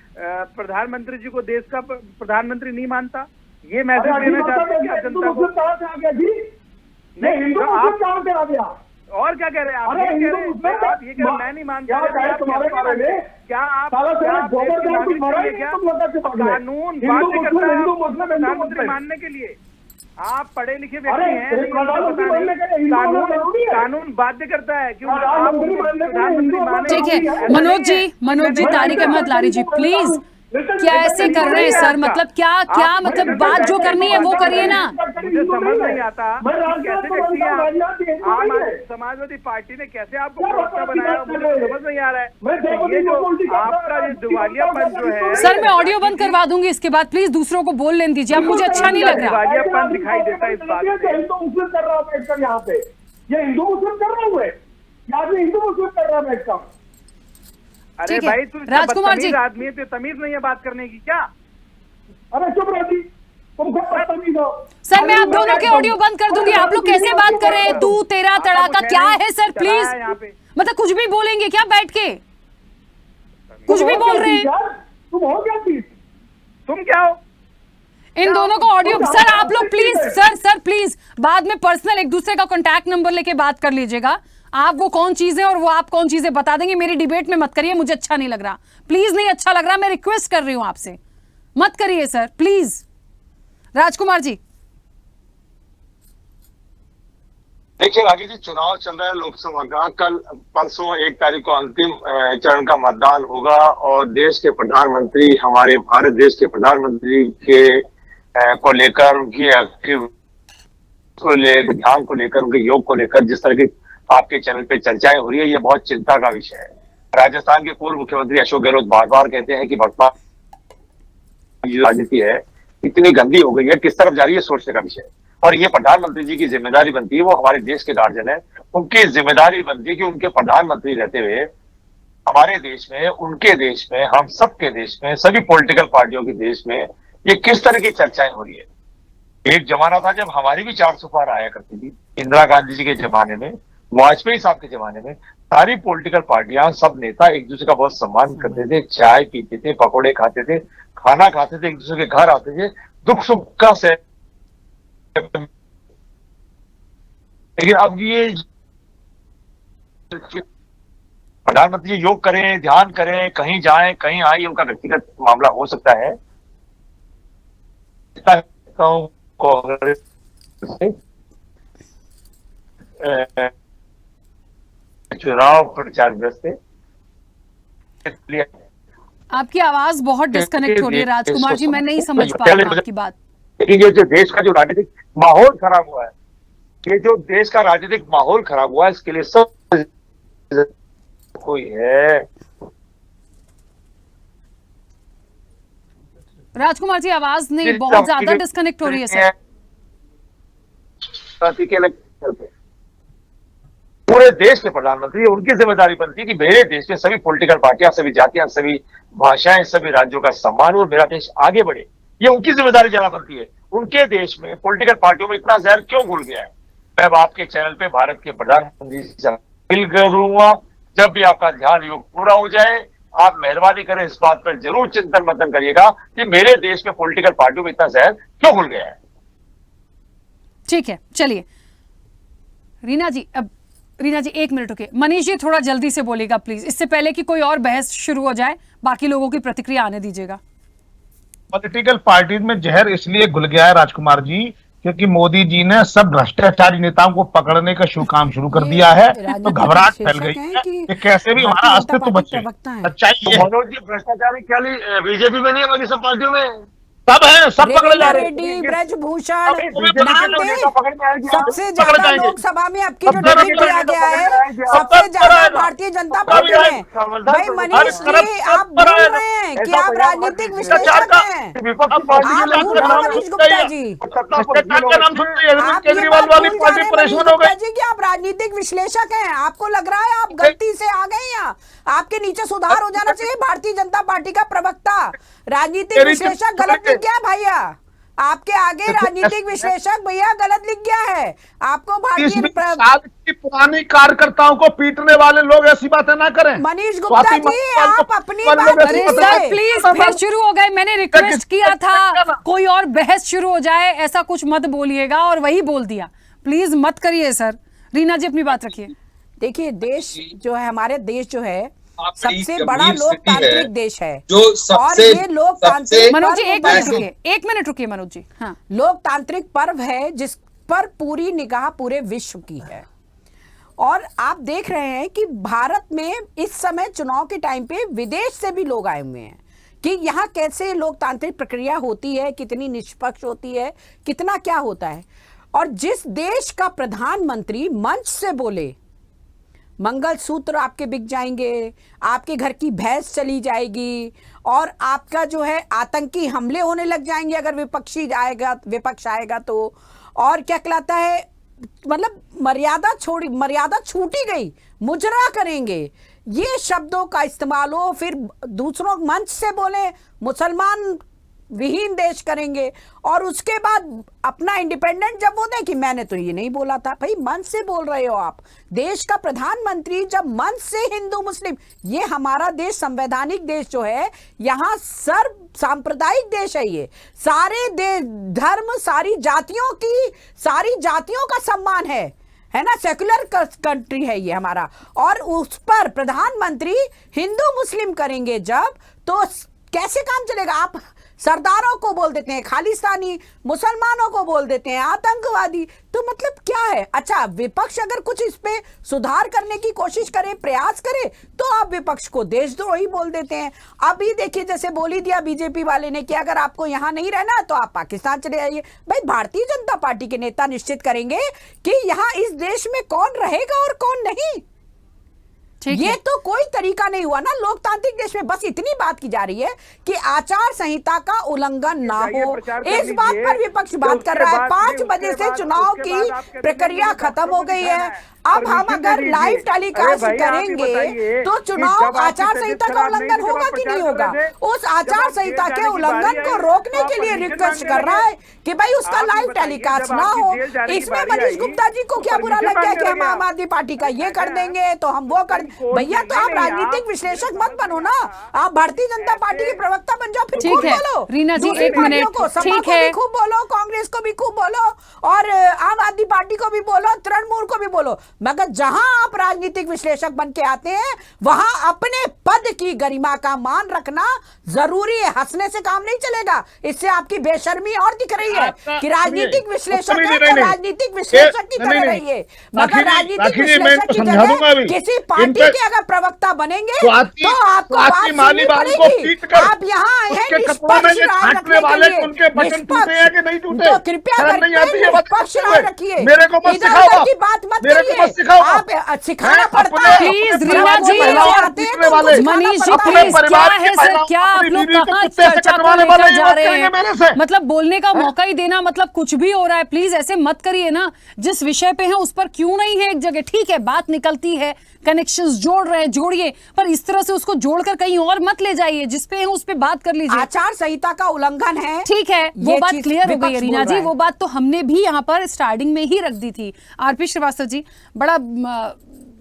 प्रधानमंत्री जी को देश का प्रधानमंत्री नहीं मानता? ये मैसेज देना चाहते हैं क्या जनता को? नहीं, आप कहाँ पे आ गया? और क्या कह रहे हैं आप? ये कह रहे हैं आप, ये कह रहे मैं नहीं मानता। क्या आप कानून बाध्य करता है प्रधानमंत्री मानने के लिए? आप पढ़े लिखे व्यक्ति हैं, कानून बाध्य करता है क्यों आप प्रधानमंत्री माने? ठीक है मनोज जी तारिक अहमद लारी जी प्लीज, क्या ऐसे कर रहे हैं सर? मतलब क्या मतलब बात जो करनी है वो करिए ना। मुझे समझ नहीं आता कैसे व्यक्ति हैं। समाजवादी पार्टी ने कैसे आपको प्रवक्ता बनाया, मुझे समझ नहीं आ रहा है। ये जो आपका ये दिवालियापन जो है सर, मैं ऑडियो बंद करवा दूंगी इसके बाद, प्लीज दूसरों को बोल लेने दीजिए। अब मुझे अच्छा नहीं लग रहा। दिवालियापन दिखाई देता है इस बात में। हिंदू मुस्लिम कर रहा है यहाँ पे, ये हिंदू मुस्लिम कर रहा हूँ, या हिंदू मुस्लिम कर रहा है बैठकर। अरे भाई तू राजकुमार जी आदमी है, तो तमीज नहीं है बात करने की क्या? अरे चुप रही, तुमको तमीज हो। सर मैं आप दोनों के ऑडियो बंद कर दूंगी। आप लोग कैसे बात कर रहे हैं? तू तेरा तड़ाका क्या है सर? प्लीज मतलब कुछ भी बोलेंगे क्या बैठ के? कुछ भी बोल रहे हैं। तुम हो क्या? तुम क्या हो? इन दोनों को ऑडियो सर आप लोग प्लीज सर प्लीज बाद में पर्सनल एक दूसरे का कॉन्टैक्ट नंबर लेके बात कर लीजिएगा। आप वो कौन चीजें और वो आप कौन चीजें बता देंगे। मेरी डिबेट में मत करिए, मुझे अच्छा नहीं लग रहा। प्लीज नहीं अच्छा लग रहा, मैं रिक्वेस्ट कर रही हूं आपसे, मत करिए सर प्लीज। राजकुमार जी देखिए राखी जी, चुनाव चल रहा है लोकसभा का। कल परसों 1 तारीख को अंतिम चरण का मतदान होगा और देश के प्रधानमंत्री, हमारे भारत देश के प्रधानमंत्री के को लेकर, उनकी ध्यान को लेकर, उनके योग को लेकर जिस तरह की आपके चैनल पे चर्चाएं हो रही है, ये बहुत चिंता का विषय है। राजस्थान के पूर्व मुख्यमंत्री अशोक गहलोत बार बार कहते हैं कि वर्तमान राजनीति है इतनी गंदी हो गई है, किस तरफ जा रही है सोचने का विषय है। और ये प्रधानमंत्री जी की जिम्मेदारी बनती है, वो हमारे देश के गार्जियन है, उनकी जिम्मेदारी बनती है कि उनके प्रधानमंत्री रहते हुए हमारे देश में, उनके देश में, हम सबके देश में, सभी पॉलिटिकल पार्टियों के देश में ये किस तरह की चर्चाएं हो रही है। एक जमाना था जब हमारी भी 400 पार आया करती थी, इंदिरा गांधी जी के जमाने में, वाजपेयी साहब के जमाने में सारी पॉलिटिकल पार्टियां, सब नेता एक दूसरे का बहुत सम्मान करते थे, चाय पीते थे, पकौड़े खाते थे, खाना खाते थे, एक दूसरे के घर आते थे, दुख सुख का से। लेकिन अब ये प्रधानमंत्री योग करें, ध्यान करें, कहीं जाएं, कहीं आए, उनका व्यक्तिगत मामला हो सकता है। चुनाव प्रचार व्यवस्था, आपकी आवाज बहुत डिस्कनेक्ट हो रही है राजकुमार जी, मैं नहीं समझ पा रहा हूं आपकी बात। लेकिन ये जो देश का जो राजनीतिक माहौल खराब हुआ है, ये जो देश का राजनीतिक माहौल खराब हुआ है, इसके लिए सब कोई है राजकुमार जी, आवाज नहीं, बहुत ज्यादा डिस्कनेक्ट हो रही है सर। पूरे देश के प्रधानमंत्री, उनकी जिम्मेदारी बनती है कि मेरे देश में सभी पॉलिटिकल पार्टियां, सभी जातियां, सभी भाषाएं, सभी राज्यों का सम्मान और मेरा देश आगे बढ़े, ये उनकी जिम्मेदारी ज्यादा बनती है। उनके देश में पॉलिटिकल पार्टियों में इतना जहर क्यों घुल गया है? मैं अब आपके चैनल पे भारत के प्रधानमंत्री से अपील करूंगा, जब भी आपका ध्यान योग पूरा हो जाए, आप मेहरबानी करें इस बात पर जरूर चिंतन मंथन करिएगा कि मेरे देश में पॉलिटिकल पार्टियों में इतना जहर क्यों घुल गया है। ठीक है, चलिए रीना जी, अब रीना जी 1 मिनट रुके। मनीष जी थोड़ा जल्दी से बोलेगा प्लीज, इससे पहले कि कोई और बहस शुरू हो जाए, बाकी लोगों की प्रतिक्रिया आने दीजिएगा। पॉलिटिकल पार्टीज में जहर इसलिए घुल गया है राजकुमार जी, क्योंकि मोदी जी ने सब भ्रष्टाचारी नेताओं को पकड़ने का काम शुरू कर दिया है, तो घबराहट फैल गई है कि कैसे भी हमारा अस्तित्व बचे। सच्चाई मनोज जी, भ्रष्टाचारी क्या बीजेपी में नहीं है, बाकी सब पार्टियों में सब है, सब पकड़े जा रहे हैं। ब्रजभूषण सबसे ज्यादा लोकसभा में आपकी जो डिबेट किया गया है, सबसे ज्यादा भारतीय जनता पार्टी में। भाई मनीष जी, आप बोल रहे हैं कि आप राजनीतिक विश्लेषक हैं। मनीष गुप्ता जी, केजरीवाल वाली पार्टी परेशान हो गई जी कि आप राजनीतिक विश्लेषक हैं। आपको लग रहा है आप गलती से आ गए यहाँ, आपके नीचे सुधार हो जाना चाहिए। भारतीय जनता पार्टी का प्रवक्ता राजनीतिक विश्लेषक गलत लिख गया भैया, आपके आगे राजनीतिक विश्लेषक भैया गलत लिख गया है। आपको भारतीय पुरानी कार्यकर्ताओं को पीटने वाले लोग ऐसी बातें ना करें। मनीष गुप्ता जी, आप अपनी बात प्लीज फिर शुरू हो गए। मैंने रिक्वेस्ट किया था कोई और बहस शुरू हो जाए, ऐसा कुछ मत बोलिएगा, और वही बोल दिया। प्लीज मत करिए सर। रीना जी अपनी बात रखिए। देखिए, देश जो है, हमारे देश जो है सबसे बड़ा लोकतांत्रिक देश है, जो और ये लोकतांत्रिक मनोज जी 1 मिनट रुकिए मनोज जी। हाँ, लोकतांत्रिक पर्व है जिस पर पूरी निगाह पूरे विश्व की है। और आप देख रहे हैं कि भारत में इस समय चुनाव के टाइम पे विदेश से भी लोग आए हुए हैं कि यहाँ कैसे लोकतांत्रिक प्रक्रिया होती है, कितनी निष्पक्ष होती है, कितना क्या होता है। और जिस देश का प्रधानमंत्री मंच से बोले, मंगलसूत्र आपके बिक जाएंगे, आपके घर की भैंस चली जाएगी, और आपका जो है आतंकी हमले होने लग जाएंगे अगर विपक्ष आएगा तो, और क्या कहलाता है, मतलब मर्यादा छूटी गई, मुजरा करेंगे, ये शब्दों का इस्तेमाल हो। फिर दूसरों मंच से बोले मुसलमान विहीन देश करेंगे, और उसके बाद अपना इंडिपेंडेंट जब वो दें कि मैंने तो ये नहीं बोला था। भाई मन से बोल रहे हो आप, देश का प्रधानमंत्री जब मन से हिंदू मुस्लिम, ये हमारा देश संवैधानिक देश जो है, यहाँ सर्व सांप्रदायिक देश है, ये सारे धर्म, सारी जातियों का सम्मान है ना, सेक्युलर कंट्री है ये हमारा। और उस पर प्रधानमंत्री हिंदू मुस्लिम करेंगे जब, तो कैसे काम चलेगा? आप सरदारों को बोल देते हैं खालिस्तानी, मुसलमानों को बोल देते हैं आतंकवादी, तो मतलब क्या है? अच्छा, विपक्ष अगर कुछ इस पे सुधार करने की कोशिश करे, प्रयास करे, तो आप विपक्ष को देशद्रोही बोल देते हैं। अभी देखिए, जैसे बोल ही दिया बीजेपी वाले ने कि अगर आपको यहां नहीं रहना तो आप पाकिस्तान चले जाइए। भाई, भारतीय जनता पार्टी के नेता निश्चित करेंगे कि यहां इस देश में कौन रहेगा और कौन नहीं। ये तो कोई तरीका नहीं हुआ ना लोकतांत्रिक देश में। बस इतनी बात की जा रही है कि आचार संहिता का उल्लंघन ना हो, इस बात पर विपक्ष बात कर रहा है। 5 बजे से चुनाव की प्रक्रिया खत्म हो गई है। अब हम अगर लाइव टेलीकास्ट करेंगे तो चुनाव आचार संहिता का उल्लंघन होगा कि नहीं होगा? उस आचार संहिता के उल्लंघन को रोकने के लिए रिक्वेस्ट कर रहा है कि भाई उसका लाइव टेलीकास्ट ना हो। इसमें मनीष गुप्ता जी को क्या बुरा लग गया कि हम आम आदमी पार्टी का ये कर देंगे तो हम वो कर? भैया, तो आप राजनीतिक विश्लेषक मत बनो ना, आप भारतीय जनता पार्टी के प्रवक्ता बन जाओ, फिर खूब बोलो। रीना जी 1 मिनट, ठीक है, खूब बोलो, कांग्रेस को भी खूब बोलो, और आम आदमी पार्टी को भी बोलो, तृणमूल को भी बोलो, मगर जहां आप राजनीतिक विश्लेषक बन के आते हैं वहां अपने पद की गरिमा का मान रखना जरूरी है। हंसने से काम नहीं चलेगा, इससे आपकी बेशर्मी और दिख रही है कि राजनीतिक विश्लेषक है तो राजनीतिक विश्लेषक की तरह रहिए, मगर राजनीतिक विश्लेषक की जगह किसी पार्टी के अगर प्रवक्ता बनेंगे तो आपको बात सुननी पड़ेगी। आप यहाँ आए हैं निष्पक्ष राय रखने के लिए, तो कृपया करके निष्पक्ष राय रखिए, इधर उधर की बात मत करिए। आप सिखाना पड़ता है। प्लीज रीना जी, मनीष जी प्लीज, क्या है सर, क्या आप लोग कहाँ चर्चा को लेकर जा रहे हैं? मतलब बोलने का मौका ही देना, मतलब कुछ भी हो रहा है, प्लीज ऐसे मत करिए ना। जिस विषय पे है उस पर क्यों नहीं है एक जगह? ठीक है, बात निकलती है, कनेक्शंस जोड़ रहे हैं, जोड़िए, पर इस तरह से उसको जोड़कर कहीं और मत ले जाइए। जिस पे है उस पे बात कर लीजिए। आचार संहिता का उल्लंघन है, ठीक है, वो बात क्लियर हो गई रीना जी, वो बात तो हमने भी यहाँ पर स्टार्टिंग में ही रख दी थी। आरपी श्रीवास्तव जी, बड़ा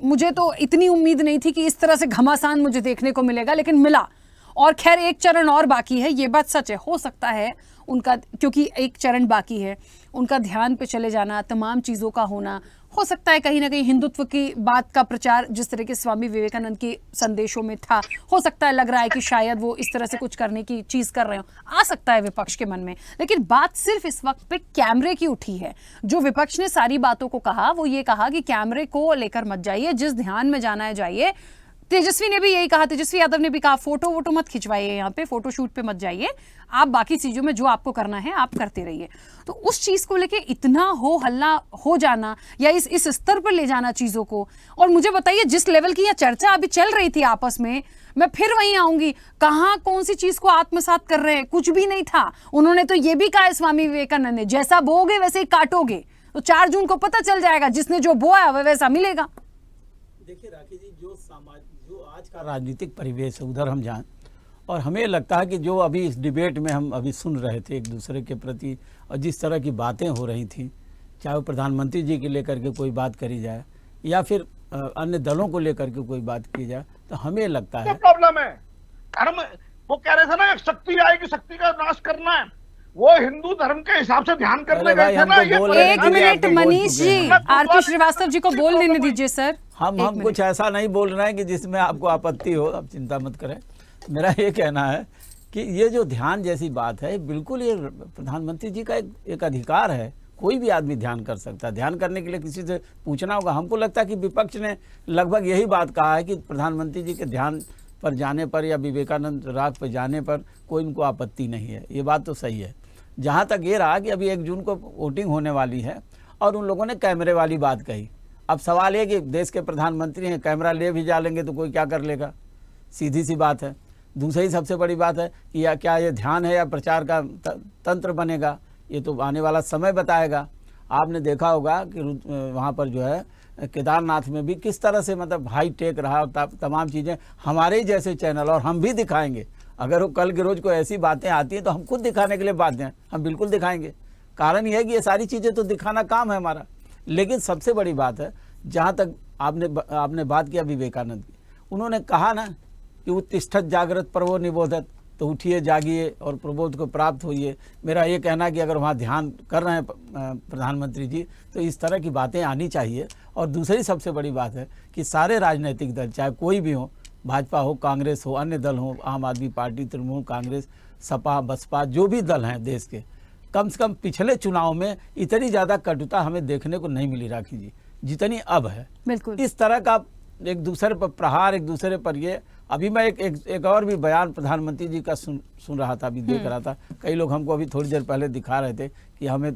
मुझे तो इतनी उम्मीद नहीं थी कि इस तरह से घमासान मुझे देखने को मिलेगा, लेकिन मिला। और खैर एक चरण और बाकी है, ये बात सच है। हो सकता है उनका, क्योंकि एक चरण बाकी है, उनका ध्यान पे चले जाना, तमाम चीज़ों का होना, हो सकता है कहीं ना कहीं हिंदुत्व की बात का प्रचार जिस तरह के स्वामी विवेकानंद के संदेशों में था, हो सकता है लग रहा है कि शायद वो इस तरह से कुछ करने की चीज़ कर रहे हो, आ सकता है विपक्ष के मन में। लेकिन बात सिर्फ इस वक्त पे कैमरे की उठी है। जो विपक्ष ने सारी बातों को कहा वो ये कहा कि कैमरे को लेकर मत जाइए, जिस ध्यान में जाना है जाइए। तेजस्वी ने भी यही कहा, तेजस्वी यादव ने भी कहा फोटो वोटो मत खिंचवाइए, यहाँ पे फोटो शूट पे मत जाइए, आप बाकी चीजों में जो आपको करना है आप करते रहिए। तो उस चीज को लेके इतना हो हल्ला हो जाना या इस स्तर पर ले जाना चीजों को, और मुझे बताइए जिस लेवल की यह चर्चा अभी चल रही थी आपस में, मैं फिर वहीं आऊंगी, कहाँ कौन सी चीज को आत्मसात कर रहे हैं? कुछ भी नहीं था। उन्होंने तो ये भी कहा है स्वामी विवेकानंद ने, जैसा बोओगे वैसे ही काटोगे। तो 4 जून को पता चल जाएगा, जिसने जो बोया वह वैसा मिलेगा। देखिए राखी जी, जो आज का राजनीतिक परिवेश है उधर हम जाएं, और हमें लगता है कि जो अभी इस डिबेट में हम अभी सुन रहे थे एक दूसरे के प्रति, और जिस तरह की बातें हो रही थी, चाहे वो प्रधानमंत्री जी के लेकर के कोई बात करी जाए या फिर अन्य दलों को लेकर के कोई बात की जाए, तो हमें लगता है प्रॉब्लम है धर्म। वो कह रहे थे ना, एक शक्ति आएगी, शक्ति का नाश करना है, वो हिंदू धर्म के हिसाब से ध्यान करने गए थे ना। एक मिनट मनीष जी, आरपी श्रीवास्तव जी को बोल लेने दीजिए सर। हम कुछ ऐसा नहीं बोल रहे हैं कि जिसमें आपको आपत्ति हो, आप चिंता मत करें। मेरा ये कहना है कि ये जो ध्यान जैसी बात है, बिल्कुल ये प्रधानमंत्री जी का एक अधिकार है, कोई भी आदमी ध्यान कर सकता है। ध्यान करने के लिए किसी से पूछना होगा। हमको लगता है कि विपक्ष ने लगभग यही बात कहा है कि प्रधानमंत्री जी के ध्यान पर जाने पर या विवेकानंद राग पर जाने पर कोई इनको आपत्ति नहीं है। ये बात तो सही है। जहाँ तक ये रहा कि अभी 1 जून को वोटिंग होने वाली है और उन लोगों ने कैमरे वाली बात कही। अब सवाल ये कि देश के प्रधानमंत्री हैं, कैमरा ले भी जा लेंगे तो कोई क्या कर लेगा, सीधी सी बात है। दूसरी सबसे बड़ी बात है कि या क्या ये ध्यान है या प्रचार का तंत्र बनेगा, ये तो आने वाला समय बताएगा। आपने देखा होगा कि वहाँ पर जो है केदारनाथ में भी किस तरह से मतलब हाई टेक रहा, तमाम चीज़ें हमारे ही जैसे चैनल, और हम भी दिखाएंगे। अगर वो कल के रोज को ऐसी बातें आती हैं तो हम खुद दिखाने के लिए बाध्य हैं, हम बिल्कुल दिखाएंगे। कारण यह है कि ये सारी चीज़ें तो दिखाना काम है हमारा। लेकिन सबसे बड़ी बात है, जहाँ तक आपने बात किया विवेकानंद की, उन्होंने कहा ना कि उत्तिष्ठत जागृत प्रभो निबोधत, तो उठिए जागिए और प्रबोध को प्राप्त होइए। मेरा ये कहना है कि अगर वहाँ ध्यान कर रहे हैं प्रधानमंत्री जी तो इस तरह की बातें आनी चाहिए। और दूसरी सबसे बड़ी बात है कि सारे राजनीतिक दल, चाहे कोई भी हो, भाजपा हो, कांग्रेस हो, अन्य दल हो, आम आदमी पार्टी, तृणमूल कांग्रेस, सपा, बसपा, जो भी दल हैं देश के, कम से कम पिछले चुनाव में इतनी ज़्यादा कटुता हमें देखने को नहीं मिली राखी जी, जितनी अब है। बिल्कुल इस तरह का एक दूसरे पर प्रहार, एक दूसरे पर ये। अभी मैं एक और भी बयान प्रधानमंत्री जी का सुन रहा था, अभी देख रहा था। कई लोग हमको अभी थोड़ी देर पहले दिखा रहे थे कि हमें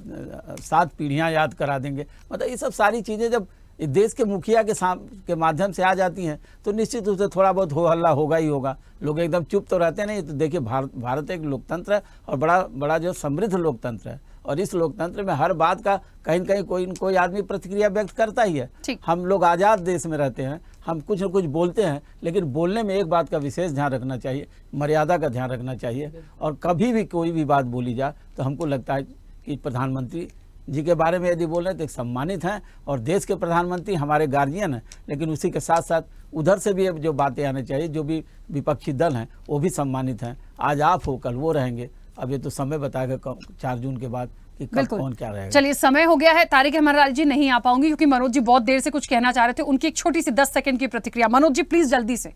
7 पीढ़ियाँ याद करा देंगे। मतलब ये सब सारी चीज़ें जब देश के मुखिया के माध्यम से आ जाती हैं तो निश्चित रूप से थोड़ा बहुत हो हल्ला होगा ही होगा। लोग एकदम चुप तो रहते नहीं। तो देखिए भारत एक लोकतंत्र है और बड़ा जो समृद्ध लोकतंत्र है, और इस लोकतंत्र में हर बात का कहीं न कहीं कोई आदमी प्रतिक्रिया व्यक्त करता ही है। हम लोग आज़ाद देश में रहते हैं, हम कुछ न कुछ बोलते हैं, लेकिन बोलने में एक बात का विशेष ध्यान रखना चाहिए, मर्यादा का ध्यान रखना चाहिए। और कभी भी कोई भी बात बोली जाए तो हमको लगता है कि प्रधानमंत्री जी के बारे में यदि बोल रहे हैं तो एक सम्मानित हैं, और देश के प्रधानमंत्री हमारे गार्जियन हैं, लेकिन उसी के साथ साथ उधर से भी जो बातें आनी चाहिए, जो भी विपक्षी दल हैं वो भी सम्मानित हैं। आज आप हो, कल वो रहेंगे। अब ये तो समय बताएगा 4 जून के बाद कि कब कौन क्या रहेगा। चलिए समय हो गया है। तारिक हेमरलाल जी नहीं आ पाऊंगी क्योंकि मनोज जी बहुत देर से कुछ कहना चाह रहे थे। उनकी एक छोटी सी 10 सेकंड की प्रतिक्रिया। मनोज जी प्लीज जल्दी से।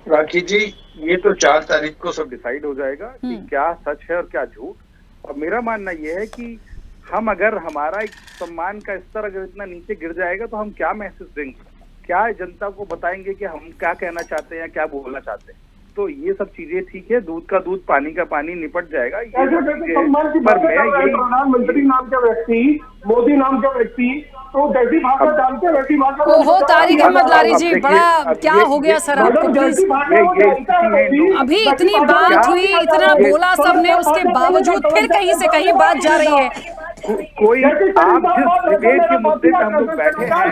राखी जी, ये तो 4 तारीख को सब डिसाइड हो जाएगा कि क्या सच है और क्या झूठ। और मेरा मानना यह है कि हम अगर हमारा एक सम्मान का स्तर अगर इतना नीचे गिर जाएगा तो हम क्या मैसेज देंगे। क्या जनता को बताएंगे कि हम क्या कहना चाहते हैं, क्या बोलना चाहते हैं। तो ये सब चीजें ठीक है, दूध का दूध पानी का पानी निपट जाएगा। प्रधानमंत्री नाम का व्यक्ति, मोदी नाम का व्यक्ति, तो जैसी भाषा जानते वैसी भाषा। ओहो तारिक अहमद लारी जी, बड़ा क्या हो गया सर आपको? प्लीज, अभी इतनी बात हुई, इतना बोला सबने, उसके बावजूद फिर कहीं से कहीं बात जा रही है। कोई आप जिस डिबेट के मुद्दे पे हम लोग बैठे हैं,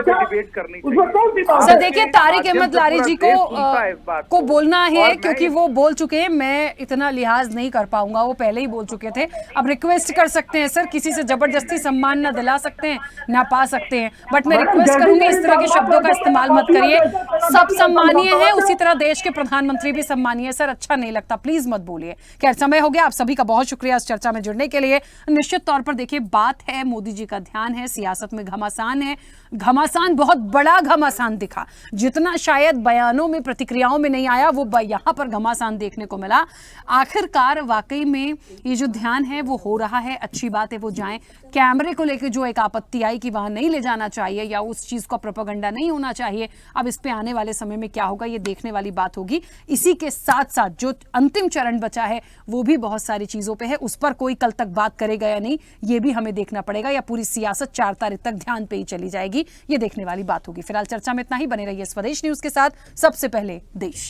डिबेट करनी चाहिए। सर देखिए, तारिक अहमद लारी जी को बोलना है क्योंकि वो बोल चुके हैं, मैं इतना लिहाज नहीं कर पाऊंगा, वो पहले ही बोल चुके थे। अब रिक्वेस्ट कर सकते हैं सर, किसी से जबरदस्ती सम्मान ना दिला सकते हैं ना पा सकते हैं, बट मैं रिक्वेस्ट करूंगी इस तरह के शब्दों का इस्तेमाल मत करिए। सब सम्मानीय है, उसी तरह देश के प्रधानमंत्री भी सम्मानीय है सर, अच्छा नहीं लगता, प्लीज मत बोलिए। खैर समय हो गया, आप सभी का बहुत शुक्रिया इस चर्चा में जुड़ने के लिए। निश्चित तौर पर देखिए, बात है मोदी जी का ध्यान है, सियासत में घमासान है, घमासान बहुत बड़ा घमासान दिखा, जितना शायद बयानों में प्रतिक्रियाओं में नहीं आया, वो यहां पर घमासान देखने को मिला। आखिरकार वाकई में ये जो ध्यान है वो हो रहा है, अच्छी बात है, वो जाएं। कैमरे को लेकर जो एक आपत्ति आई कि वहां नहीं ले जाना चाहिए या उस चीज का प्रोपेगेंडा नहीं होना चाहिए, अब इस पे आने वाले समय में क्या होगा ये देखने वाली बात होगी। इसी के साथ साथ जो अंतिम चरण बचा है वो भी बहुत सारी चीजों पे है, उस पर कोई कल तक बात करेगा या नहीं ये भी हमें देखना पड़ेगा, या पूरी सियासत 4 तारीख तक ध्यान पे ही चली जाएगी, ये देखने वाली बात होगी। फिलहाल चर्चा में इतना ही, बने रहिए स्वदेश न्यूज के साथ। सबसे पहले देश।